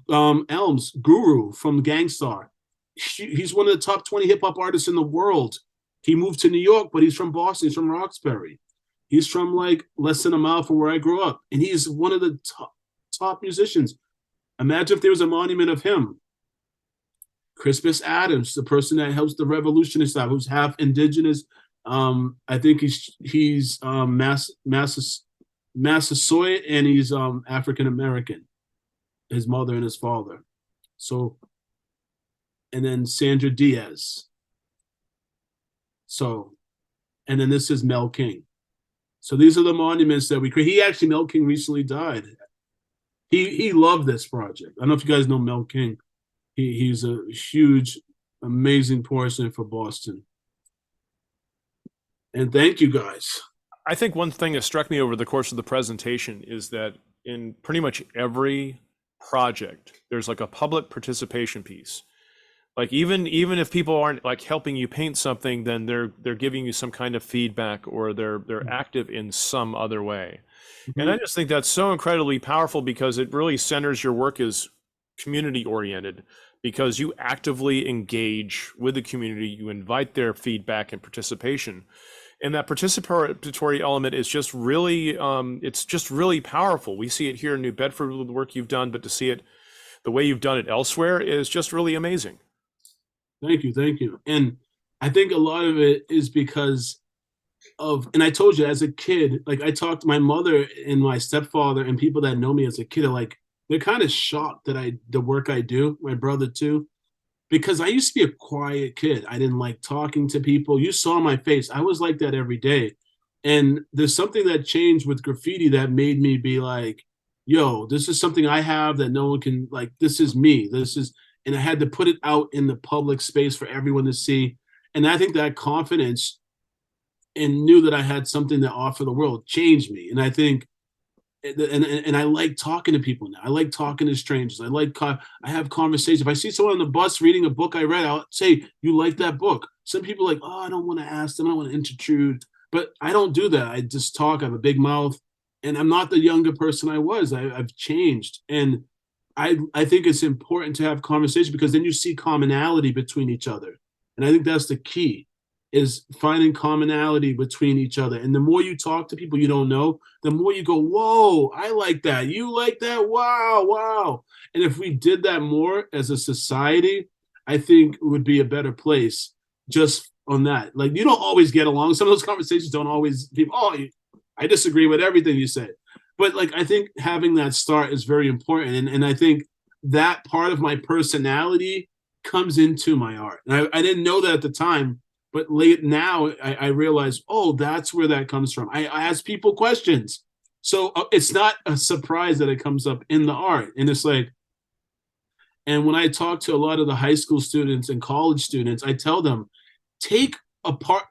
S5: Elms, Guru from Gangstar. He's one of the top 20 hip hop artists in the world. He moved to New York, but he's from Boston. He's from Roxbury. He's from like less than a mile from where I grew up. And he's one of the top musicians. Imagine if there was a monument of him. Crispus Adams, the person that helps the revolutionist side, who's half indigenous. I think he's Massasoit, and he's African American, his mother and his father. So, and then Sandra Diaz. So, and then this is Mel King. So these are the monuments that we create. Mel King recently died. He loved this project. I don't know if you guys know Mel King. He's a huge, amazing person for Boston. And thank you, guys.
S1: I think one thing that struck me over the course of the presentation is that in pretty much every project, there's like a public participation piece. Like even if people aren't like helping you paint something, then they're giving you some kind of feedback, or they're active in some other way. Mm-hmm. And I just think that's so incredibly powerful, because it really centers your work as community oriented, because you actively engage with the community, you invite their feedback and participation. And that participatory element is just really, it's just really powerful. We see it here in New Bedford with the work you've done, but to see it the way you've done it elsewhere is just really amazing.
S5: Thank you. And I think a lot of it is because of, and I told you as a kid, like I talked to my mother and my stepfather and people that know me as a kid are like, they're kind of shocked that the work I do, my brother too, because I used to be a quiet kid. I didn't like talking to people. You saw my face. I was like that every day. And there's something that changed with graffiti that made me be like, yo, this is something I have that no one can, like, this is me. And I had to put it out in the public space for everyone to see. And I think that confidence and knew that I had something to offer the world changed me. And I think, and I like talking to people now. I like talking to strangers. I have conversations. If I see someone on the bus reading a book I read, I'll say, you like that book? Some people are like, oh, I don't want to ask them. I don't want to intrude. But I don't do that. I just talk. I have a big mouth. And I'm not the younger person I was. I've changed. And I think it's important to have conversation, because then you see commonality between each other. And I think that's the key, is finding commonality between each other. And the more you talk to people you don't know, the more you go, whoa, I like that. You like that? Wow. And if we did that more as a society, I think it would be a better place just on that. Like, you don't always get along. Some of those conversations don't always, I disagree with everything you say. But like, I think having that start is very important. And I think that part of my personality comes into my art. And I didn't know that at the time, but late now I realize, oh, that's where that comes from. I ask people questions. So it's not a surprise that it comes up in the art. And it's like, And when I talk to a lot of the high school students and college students, I tell them, think about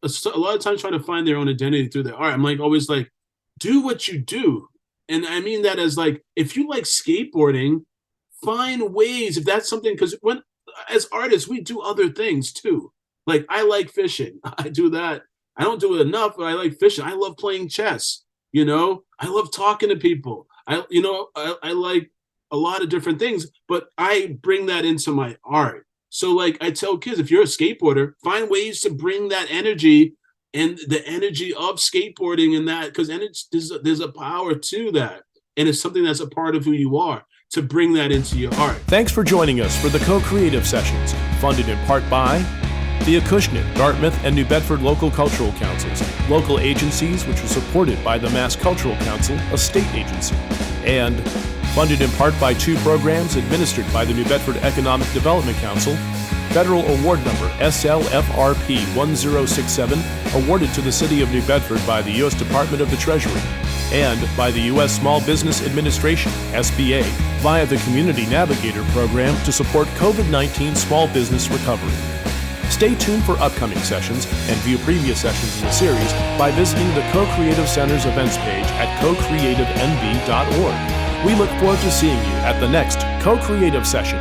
S5: a lot of times trying to find their own identity through their art. I'm like, always like, do what you do. And I mean that as like, if you like skateboarding, find ways, if that's something, because when, as artists, we do other things too. Like, I like fishing. I do that. I don't do it enough, but I like fishing. I love playing chess. You know, I love talking to people. I like a lot of different things, but I bring that into my art. So like I tell kids, if you're a skateboarder, find ways to bring that energy and the energy of skateboarding and that, because there's a power to that. And it's something that's a part of who you are, to bring that into your art.
S1: Thanks for joining us for the Co-Creative Sessions, funded in part by the Acushnet, Dartmouth, and New Bedford local cultural councils, local agencies which are supported by the Mass Cultural Council, a state agency, and funded in part by 2 programs administered by the New Bedford Economic Development Council, Federal Award Number SLFRP 1067, awarded to the City of New Bedford by the U.S. Department of the Treasury, and by the U.S. Small Business Administration, SBA, via the Community Navigator Program to support COVID-19 small business recovery. Stay tuned for upcoming sessions and view previous sessions in the series by visiting the Co-Creative Center's events page at cocreativενv.org. We look forward to seeing you at the next Co-Creative Session.